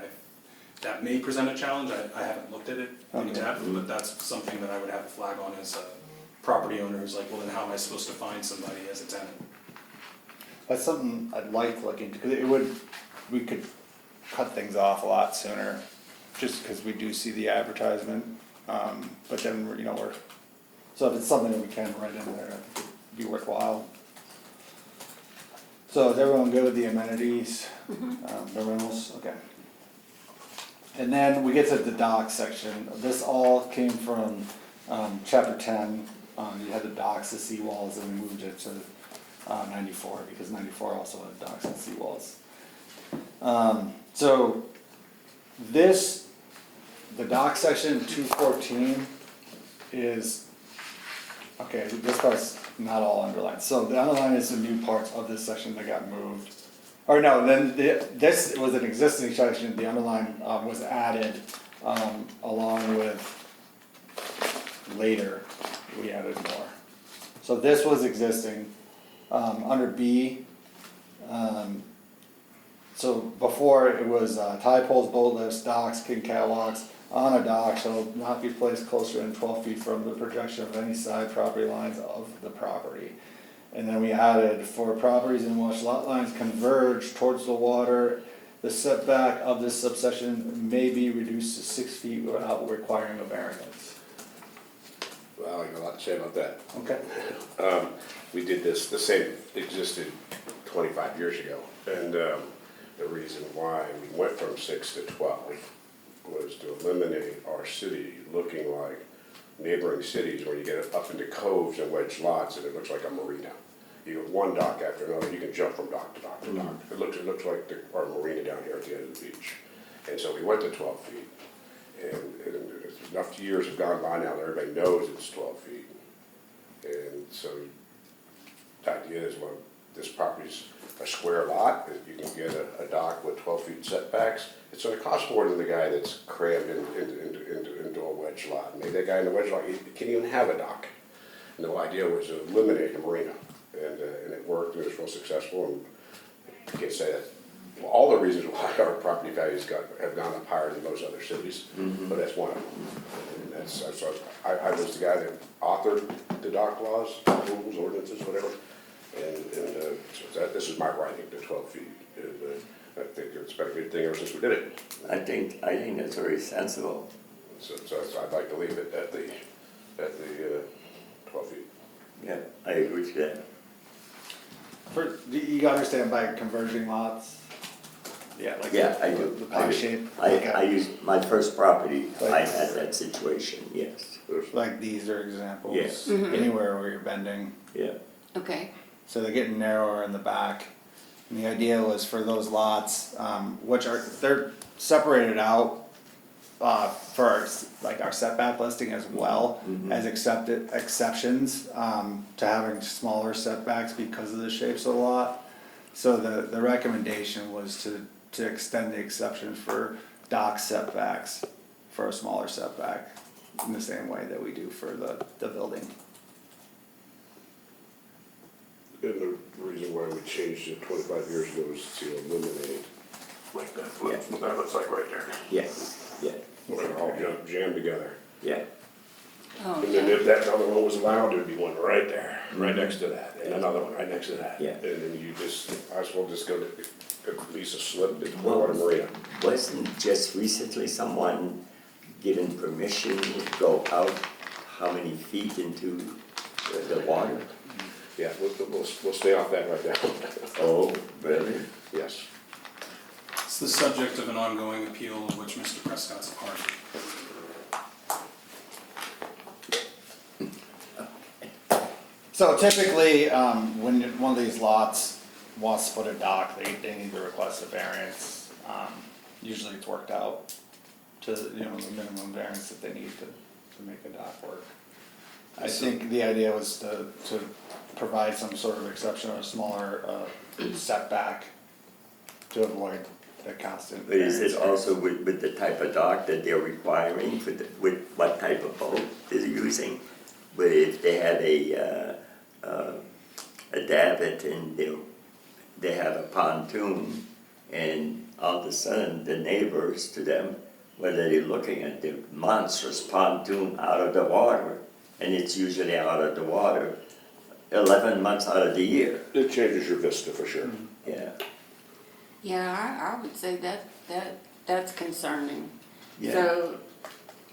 that may present a challenge. I haven't looked at it in Okay. depth, but that's something that I would have a flag on as a property owner who's like, well, then how am I supposed to find somebody as a tenant? That's something I'd like to look into, cause we could cut things off a lot sooner, just cause we do see the advertisement, but then, so if it's something that we can write in there, I think it'd be worthwhile. So is everyone good with the amenities, the rentals, okay. And then we get to the dock section, this all came from, chapter 10, you had the docks, the seawalls, and we moved it to 94, because 94 also had docks and seawalls. So this, the dock section 214 is, okay, this part's not all underlined. So the underline is the new parts of this section that got moved. Or no, then this was an existing section, the underline was added along with later, we added more. So this was existing. Under B, so before it was tie poles, boat lifts, docks, king catwalks on a dock shall not be placed closer than 12 feet from the projection of any side property lines of the property. And then we added, for properties in which lot lines converge towards the water, the setback of this subsection may be reduced to 6 feet without requiring a variance. Well, I got a lot to say about that. Okay. We did this, the same existed 25 years ago. And the reason why we went from 6 to 12 was to eliminate our city looking like neighboring cities where you get up into coves and wedge lots and it looks like a marina. You have one dock after another, you can jump from dock to dock to dock. It looks like our marina down here at the end of the beach. And so we went to 12 feet. And enough years have gone by now that everybody knows it's 12 feet. And so the idea is, well, this property's a square lot, you can get a dock with 12 feet setbacks. It's gonna cost more than the guy that's crammed into a wedge lot. Maybe that guy in the wedge lot, he can't even have a dock. And the idea was to eliminate a marina, and it worked, and it was real successful, and I can't say that. Well, all the reasons why our property values have gone up higher than most other cities, but that's one of them. And that's, so I was the guy that authored the dock laws, rules, ordinances, whatever. So this is my writing to 12 feet. And I think it's been a good thing ever since we did it. I think that's very sensible. So I'd like to leave it at the 12 feet. Yeah, I agree with that. You understand by converging lots? Yeah, like Yeah, I the do. pie shape. I used, my first property, I had that situation, yes, Like these are examples. Yes. Anywhere where you're bending. yeah. Okay, So they're getting narrower in the back. And the idea was for those lots, they're separated out for our setback listing as well as exceptions to having smaller setbacks because of the shapes of the lot. So the recommendation was to extend the exception for dock setbacks for a smaller setback in the same way that we do for the building. And the reason why we changed it 25 years ago was to eliminate, like that looks like right there. Yeah, yeah. Where they're all jammed together. Yeah, Oh, And then yeah. if that other one was allowed, there'd be one right there, right next to that, and another one right next to that. Yeah. And then you just, might as well just go to, at least a slip to Clearwater Marina. wasn't just recently someone given permission to go out how many feet into the water? Yeah, we'll stay off that right now. Oh, really? Yes. It's the subject of an ongoing appeal of which Mr. Prescott's a party. So typically, when one of these lots wants to put a dock, they need to request a variance. Usually it's worked out to, the minimum variance that they need to make a dock work. I think the idea was to provide some sort of exception or a smaller setback to avoid the constant But is variance. it also with the type of dock that they're requiring for with what type of boat they're using? But if they have a davit and they have a pontoon and all of a sudden the neighbors to them, what are they looking at? The monstrous pontoon out of the water, and it's usually out of the water 11 months out of the year. It changes your vista for sure. Yeah, Yeah, I would say that's concerning. yeah. So,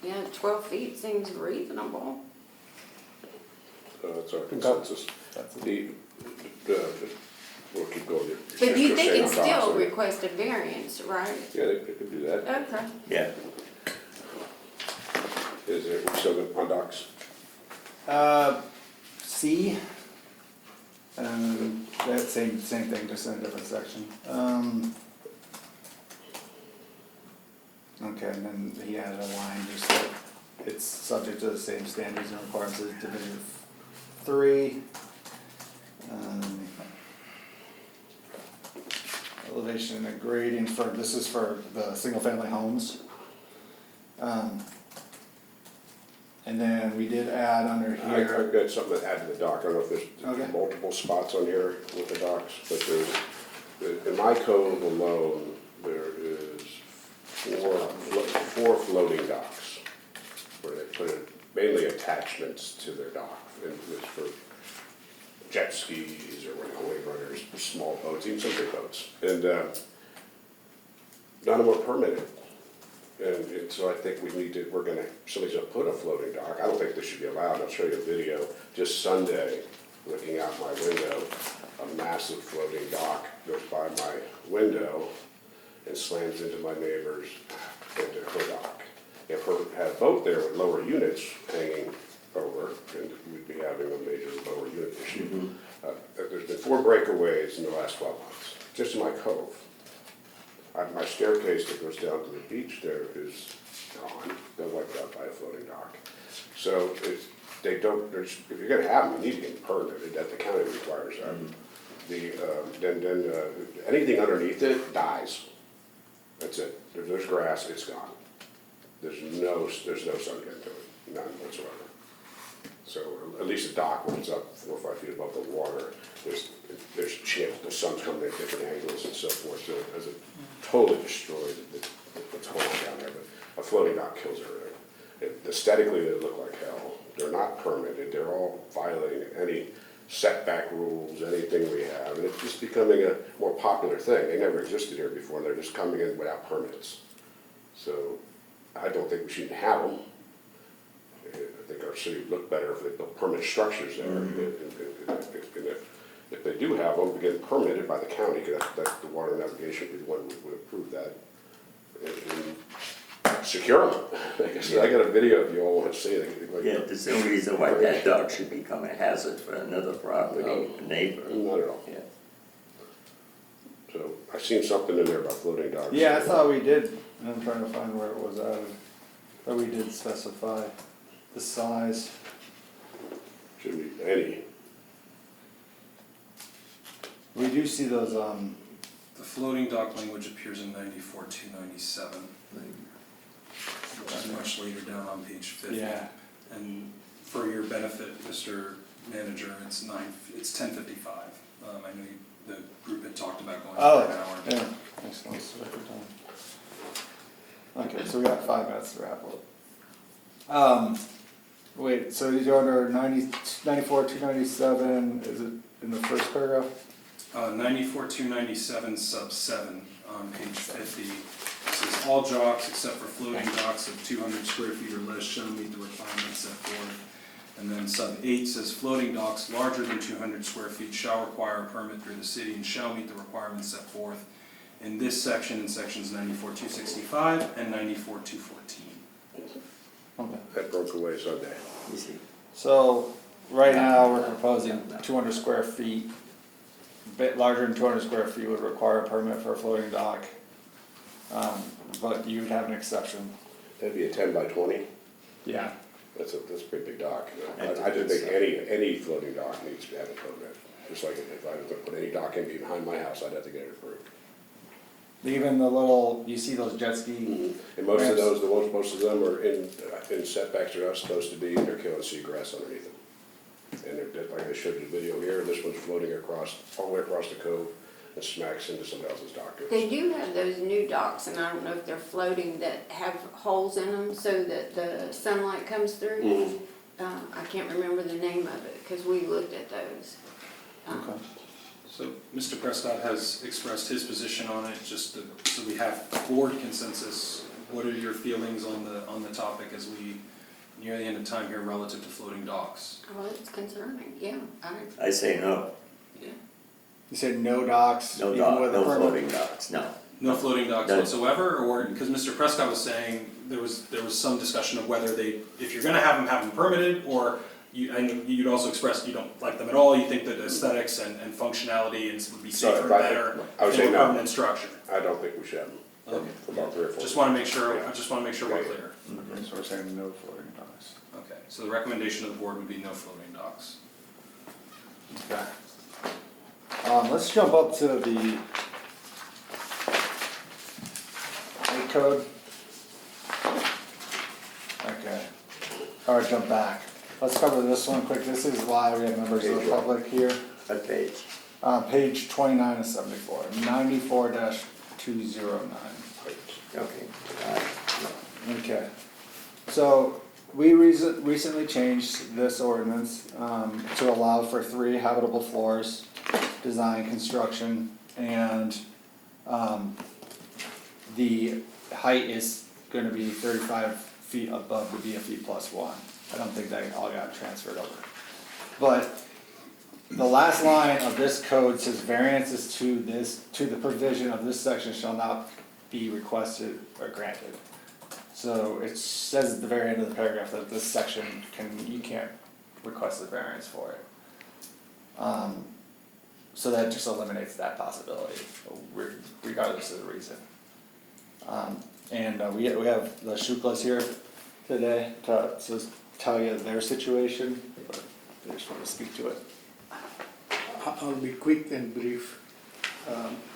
yeah, 12 feet seems reasonable. That's our consensus. That's it. We'll keep going. But they can Saying still docks, request a variance, right? Yeah, they could do that. Okay. Yeah, Is there, we still good on docks? C, that same thing, just in a different section. Okay, and then he added a line just that it's subject to the same standards and requirements as Division 3. Elevation and grading this is for the single-family homes. And then we did add under here. I've got something to add to the dock. I don't know if there's Okay. multiple spots on here with the docks, but in my code alone, there is four floating docks where they put mainly attachments to their dock. And it's for jet skis or wave runners, small boats, even some big boats. And none of them are permitted. And so I think somebody's gonna put a floating dock. I don't think this should be allowed. I'll show you a video. Just Sunday, looking out my window, a massive floating dock goes by my window and slams into my neighbor's, into her dock. If her had a boat there with lower units hanging over, and we'd be having a major lower unit issue. There's been 4 breakaways in the last 12 months, just in my cove. My staircase that goes down to the beach there is gone, they're wiped out by a floating dock. So if you're gonna have them, you need to get them permitted, that the county requires that. Then anything underneath it dies. That's it. There's grass, it's gone. There's no sun getting to it, none whatsoever. So at least the dock, when it's up 4 or 5 feet above the water, there's a chance the sun's coming at different angles and so forth, so it doesn't totally destroy what's going on down there, but a floating dock kills everything. Aesthetically, they look like hell. They're not permitted, they're all violating any setback rules, anything we have, and it's just becoming a more popular thing. They never existed here before, they're just coming in without permits. So I don't think we should have them. I think our city would look better if they built permanent structures there. And if they do have them, again, permitted by the county, because that's the water navigation would be the one who would approve that. And secure them. Like I said, I got a video if you all want to see it. yeah, there's no reason why that dock should become a hazard for another property neighbor. Not at all. Yeah. So I've seen something in there about floating docks. Yeah, I thought we did, and I'm trying to find where it was added, but we did specify the size. Shouldn't be any. We do see those, The floating dock language appears in 94-297. Which is much later down on page 50. yeah, And for your benefit, Mr. Manager, it's 10:55. I know the group had talked about going for an hour. yeah. Makes no sense. Okay, so we got 5 minutes to wrap up. Wait, so you're under 94-297, is it in the first paragraph? 94-297 sub 7 on page 50. It says all docks except for floating docks of 200 square feet or less shall meet the requirements set forth. And then sub 8 says floating docks larger than 200 square feet shall require a permit through the city and shall meet the requirements set forth in this section in sections 94-265 and 94-214. Okay. That broke away Sunday. You see, So, right now, we're proposing 200 square feet. Bit larger than 200 square feet would require a permit for a floating dock. But you would have an exception. That'd be a 10 by 20. Yeah. That's a pretty big dock. That's a I just good think any floating dock needs to have a permit. Just like if I was gonna put any dock in behind my house, I'd have to get it approved. Even the little, you see those jet ski, And most of Ramps. those, most of them are in setbacks, they're not supposed to be, and they're killing seagrass underneath them. And they're, like I showed you the video here, this one's floating across, all the way across the cove, and smacks into somebody else's dock. They do have those new docks, and I don't know if they're floating, that have holes in them so that the sunlight comes through. Mhm. I can't remember the name of it, because we looked at those. okay. So Mr. Prescott has expressed his position on it, so we have board consensus. What are your feelings on the topic as we near the end of time here relative to floating docks? Well, it's concerning, yeah. I say no, You said no docks, no even dock, with a no permit? floating docks, no. No floating docks No. whatsoever, or, because Mr. Prescott was saying, there was some discussion of whether if you're gonna have them permitted, or and you'd also expressed you don't like them at all, you think that aesthetics and functionality would be So, safer and but better I would if say they were no. permanent structure. I don't think we should have them Okay. for about 3 or 4. Just wanna make sure, Yeah. I just wanna make sure we're Okay. clear. Okay, so we're saying no floating docks. Okay, so the recommendation of the board would be no floating docks. Okay. Let's jump up to the A code. Okay. Alright, jump back. Let's cover this one quick. This is why we have members of the public here. What page? Page 29 of 74, 94-209. Okay. Okay. So, we recently changed this ordinance, to allow for 3 habitable floors, design, construction, and, the height is gonna be 35 feet above the BFE plus 1. I don't think that all got transferred over. But the last line of this code says variances to the provision of this section shall not be requested or granted. So it says at the very end of the paragraph that this section you can't request a variance for it. So that just eliminates that possibility, regardless of the reason. And we have the Shuklas here today to tell you their situation, but I just want to speak to it. I'll be quick and brief.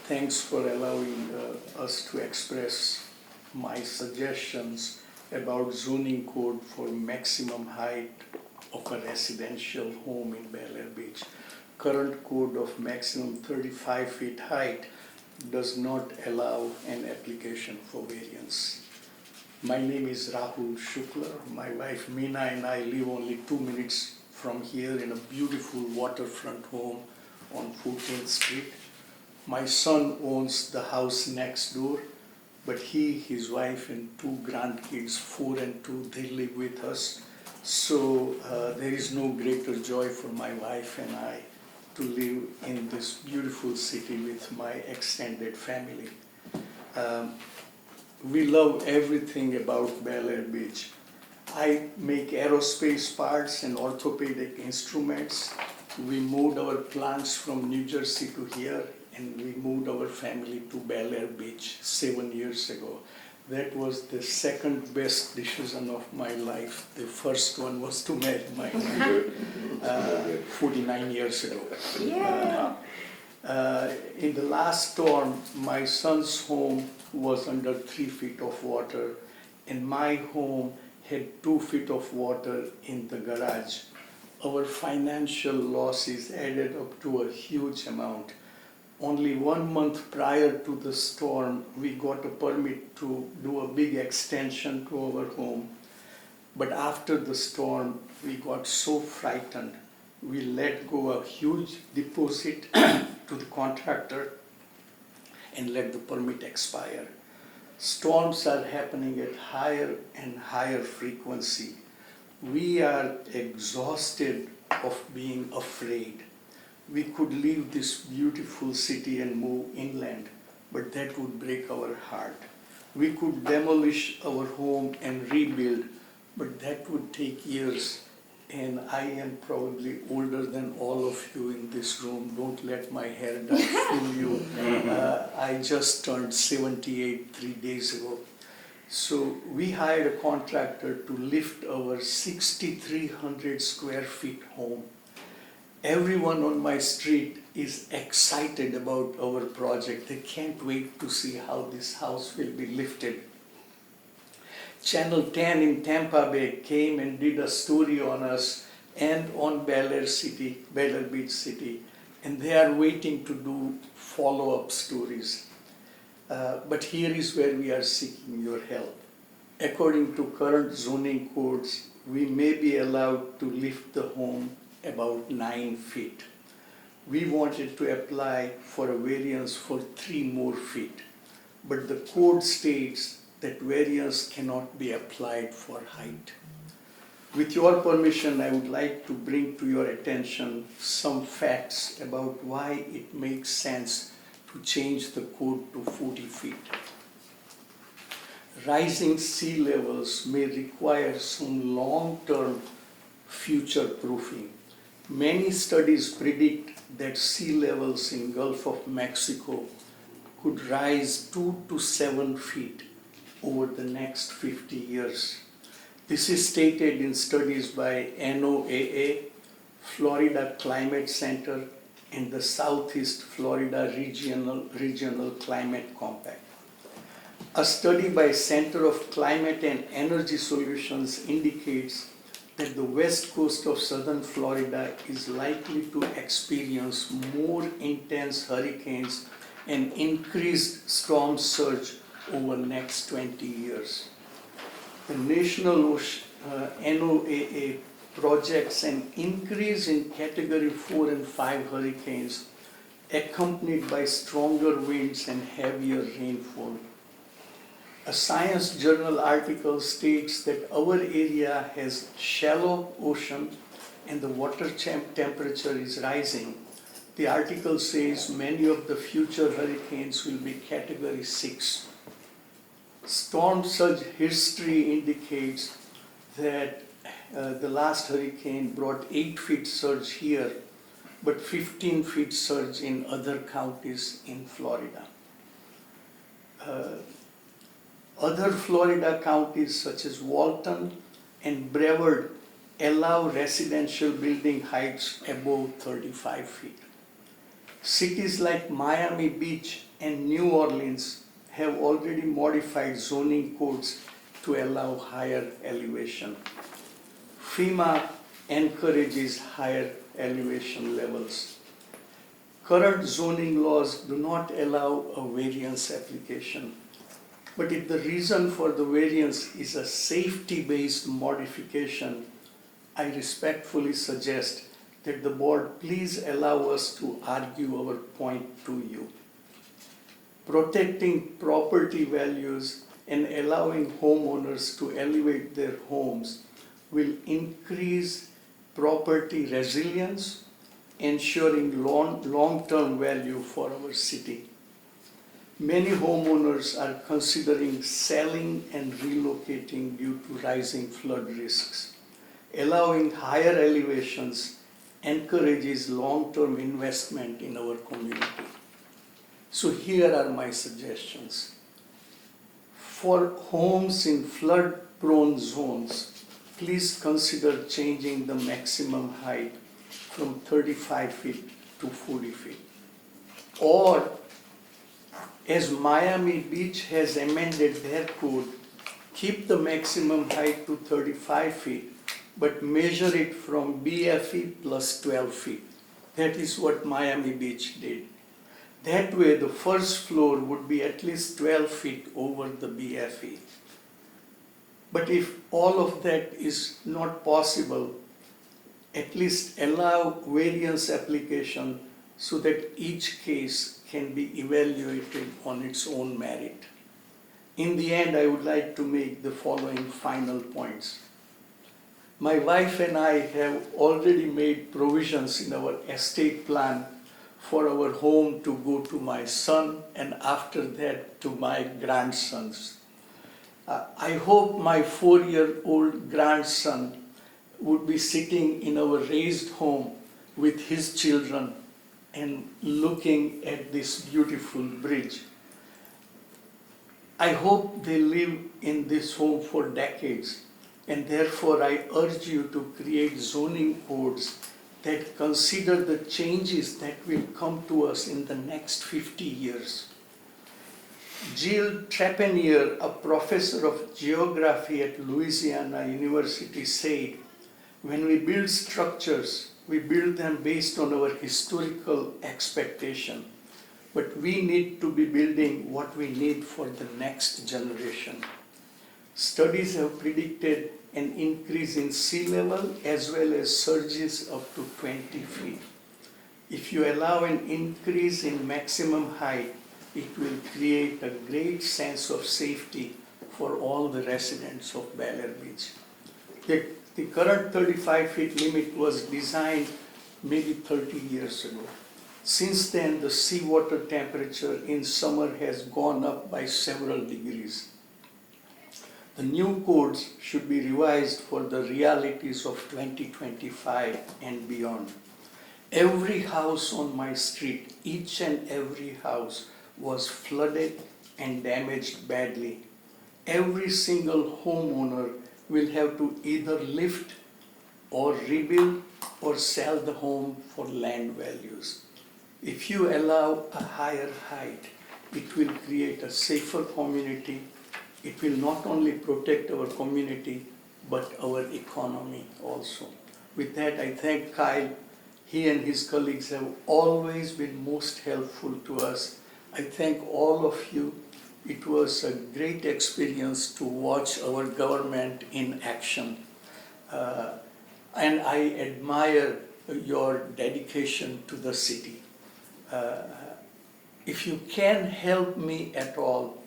Thanks for allowing us to express my suggestions about zoning code for maximum height of a residential home in Bel Air Beach. Current code of maximum 35 feet height does not allow an application for variance. My name is Rahul Shukla. My wife Meena and I live only 2 minutes from here in a beautiful waterfront home on 14th Street. My son owns the house next door, but he, his wife and 2 grandkids, 4 and 2, they live with us. So there is no greater joy for my wife and I to live in this beautiful city with my extended family. We love everything about Bel Air Beach. I make aerospace parts and orthopedic instruments. We moved our plants from New Jersey to here, and we moved our family to Bel Air Beach 7 years ago. That was the second best decision of my life. The first one was to marry my wife 49 years ago. Yeah. In the last storm, my son's home was under 3 feet of water, and my home had 2 feet of water in the garage. Our financial losses added up to a huge amount. Only 1 month prior to the storm, we got a permit to do a big extension to our home. But after the storm, we got so frightened, we let go a huge deposit to the contractor and let the permit expire. Storms are happening at higher and higher frequency. We are exhausted of being afraid. We could leave this beautiful city and move inland, but that would break our heart. We could demolish our home and rebuild, but that would take years. And I am probably older than all of you in this room. Don't let my hair dye fool you. I just turned 78 3 days ago. So we hired a contractor to lift our 6,300 square feet home. Everyone on my street is excited about our project. They can't wait to see how this house will be lifted. Channel 10 in Tampa Bay came and did a story on us and on Bel Air Beach City, and they are waiting to do follow-up stories. But here is where we are seeking your help. According to current zoning codes, we may be allowed to lift the home about 9 feet. We wanted to apply for a variance for 3 more feet, but the code states that variance cannot be applied for height. With your permission, I would like to bring to your attention some facts about why it makes sense to change the code to 40 feet. Rising sea levels may require some long-term future proofing. Many studies predict that sea levels in Gulf of Mexico could rise 2 to 7 feet over the next 50 years. This is stated in studies by NOAA, Florida Climate Center, and the Southeast Florida Regional Climate Compact. A study by Center of Climate and Energy Solutions indicates that the west coast of southern Florida is likely to experience more intense hurricanes and increased storm surge over the next 20 years. The National NOAA projects an increase in Category 4 and 5 hurricanes accompanied by stronger winds and heavier rainfall. A Science Journal article states that our area has shallow ocean and the water temperature is rising. The article says many of the future hurricanes will be Category 6. Storm surge history indicates that the last hurricane brought 8 feet surge here, but 15 feet surge in other counties in Florida. Other Florida counties such as Walton and Brevard allow residential building heights above 35 feet. Cities like Miami Beach and New Orleans have already modified zoning codes to allow higher elevation. FEMA encourages higher elevation levels. Current zoning laws do not allow a variance application, but if the reason for the variance is a safety-based modification, I respectfully suggest that the board please allow us to argue our point to you. Protecting property values and allowing homeowners to elevate their homes will increase property resilience, ensuring long-term value for our city. Many homeowners are considering selling and relocating due to rising flood risks. Allowing higher elevations encourages long-term investment in our community. So here are my suggestions. For homes in flood-prone zones, please consider changing the maximum height from 35 feet to 40 feet. Or as Miami Beach has amended their code, keep the maximum height to 35 feet, but measure it from BFE plus 12 feet. That is what Miami Beach did. That way, the first floor would be at least 12 feet over the BFE. But if all of that is not possible, at least allow variance application so that each case can be evaluated on its own merit. In the end, I would like to make the following final points. My wife and I have already made provisions in our estate plan for our home to go to my son and after that to my grandsons. I hope my 4-year-old grandson would be sitting in our raised home with his children and looking at this beautiful bridge. I hope they live in this home for decades, and therefore I urge you to create zoning codes that consider the changes that will come to us in the next 50 years. Gilles Trepanier, a professor of geography at Louisiana University, said, "When we build structures, we build them based on our historical expectation, but we need to be building what we need for the next generation." Studies have predicted an increase in sea level as well as surges up to 20 feet. If you allow an increase in maximum height, it will create a great sense of safety for all the residents of Bel Air Beach. The current 35 feet limit was designed maybe 30 years ago. Since then, the seawater temperature in summer has gone up by several degrees. The new codes should be revised for the realities of 2025 and beyond. Every house on my street, each and every house, was flooded and damaged badly. Every single homeowner will have to either lift or rebuild or sell the home for land values. If you allow a higher height, it will create a safer community. It will not only protect our community, but our economy also. With that, I thank Kyle. He and his colleagues have always been most helpful to us. I thank all of you. It was a great experience to watch our government in action. And I admire your dedication to the city. If you can help me at all,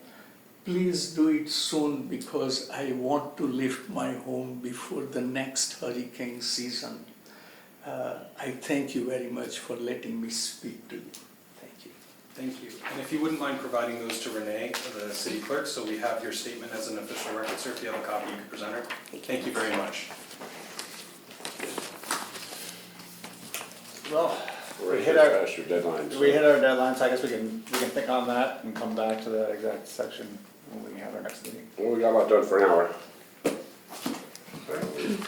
please do it soon because I want to lift my home before the next hurricane season. I thank you very much for letting me speak to you. Thank you. Thank you. And if you wouldn't mind providing those to Renee, the city clerk, so we have your statement as an official record, sir. If you have a copy, you can present her. Thank you very much. Well, We're we hit our, past your deadline. so- we hit our deadline, so I guess we can think on that and come back to the exact section when we have our next meeting. Well, we got about done for an hour. Is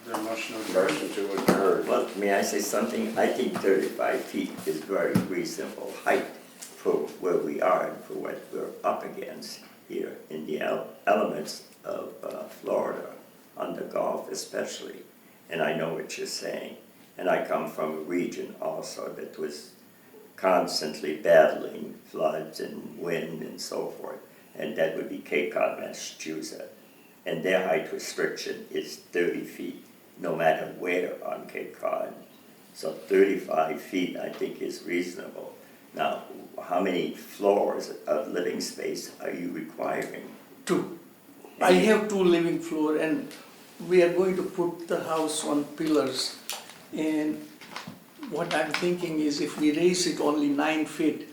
there a motion to adjourn? Motion to adjourn. Well, may I say something? I think 35 feet is very reasonable height for where we are and for what we're up against here in the elements of Florida, on the Gulf especially. And I know what you're saying. And I come from a region also that was constantly battling floods and wind and so forth. And that would be Cape Cod, Massachusetts. And their height restriction is 30 feet, no matter where on Cape Cod. So 35 feet, I think, is reasonable. Now, how many floors of living space are you requiring? 2. I have 2 living floor and we are going to put the house on pillars. And what I'm thinking is if we raise it only 9 feet,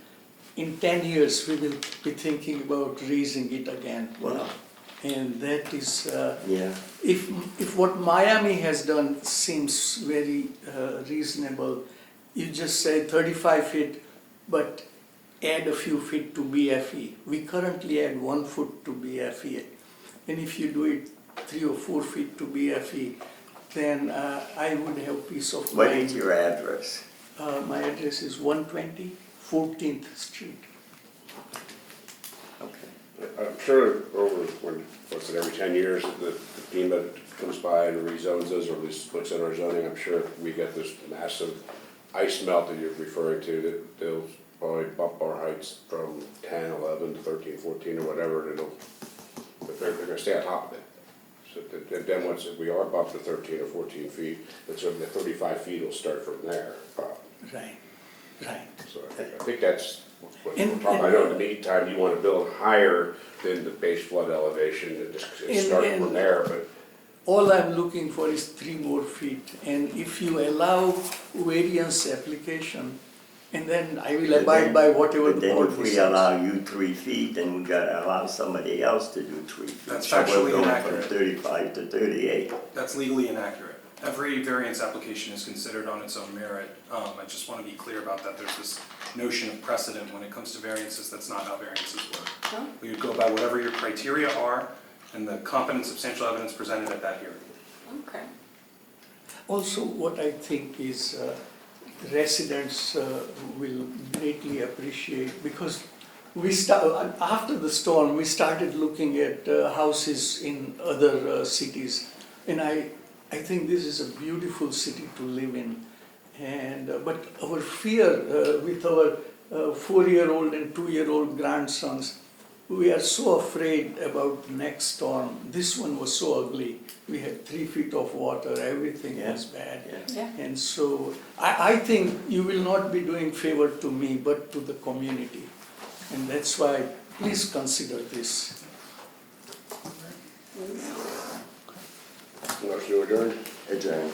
in 10 years we will be thinking about raising it again. Well, And that is, yeah, if what Miami has done seems very reasonable, you just say 35 feet, but add a few feet to BFE. We currently add 1 foot to BFE. And if you do it 3 or 4 feet to BFE, then I would have peace of mind. what is your address? My address is 120 14th Street. Okay. I'm sure over, what's it, every 10 years, the FEMA comes by and rezones those, or at least looks at our zoning. I'm sure we get this massive ice melt that you're referring to, that they'll probably bump our heights from 10, 11 to 13, 14 or whatever, and but they're gonna stay on top of it. So then once we are bumped to 13 or 14 feet, it's over the 35 feet will start from there. Right, right. So I think that's what we're And- talking. I know in the meantime, you wanna build higher than the base flood elevation and just start And- from there, but All I'm looking for is 3 more feet, and if you allow variance application, and then I will abide by whatever But the then board if we decides. allow you 3 feet, then we gotta allow somebody else to do 3 feet. That's So we're factually going inaccurate. from 35 to 38. That's legally inaccurate. Every variance application is considered on its own merit. I just want to be clear about that. There's this notion of precedent when it comes to variances. That's not how variances work. Huh? We would go by whatever your criteria are and the competent substantial evidence presented at that hearing. Okay. Also, what I think is residents will greatly appreciate, because after the storm, we started looking at houses in other cities. And I think this is a beautiful city to live in. And, but our fear with our 4-year-old and 2-year-old grandsons, we are so afraid about next storm. This one was so ugly. We had 3 feet of water, everything was bad. Yeah. And so I think you will not be doing favor to me, but to the community. And that's why, please consider this. motion to adjourn. Adjourn.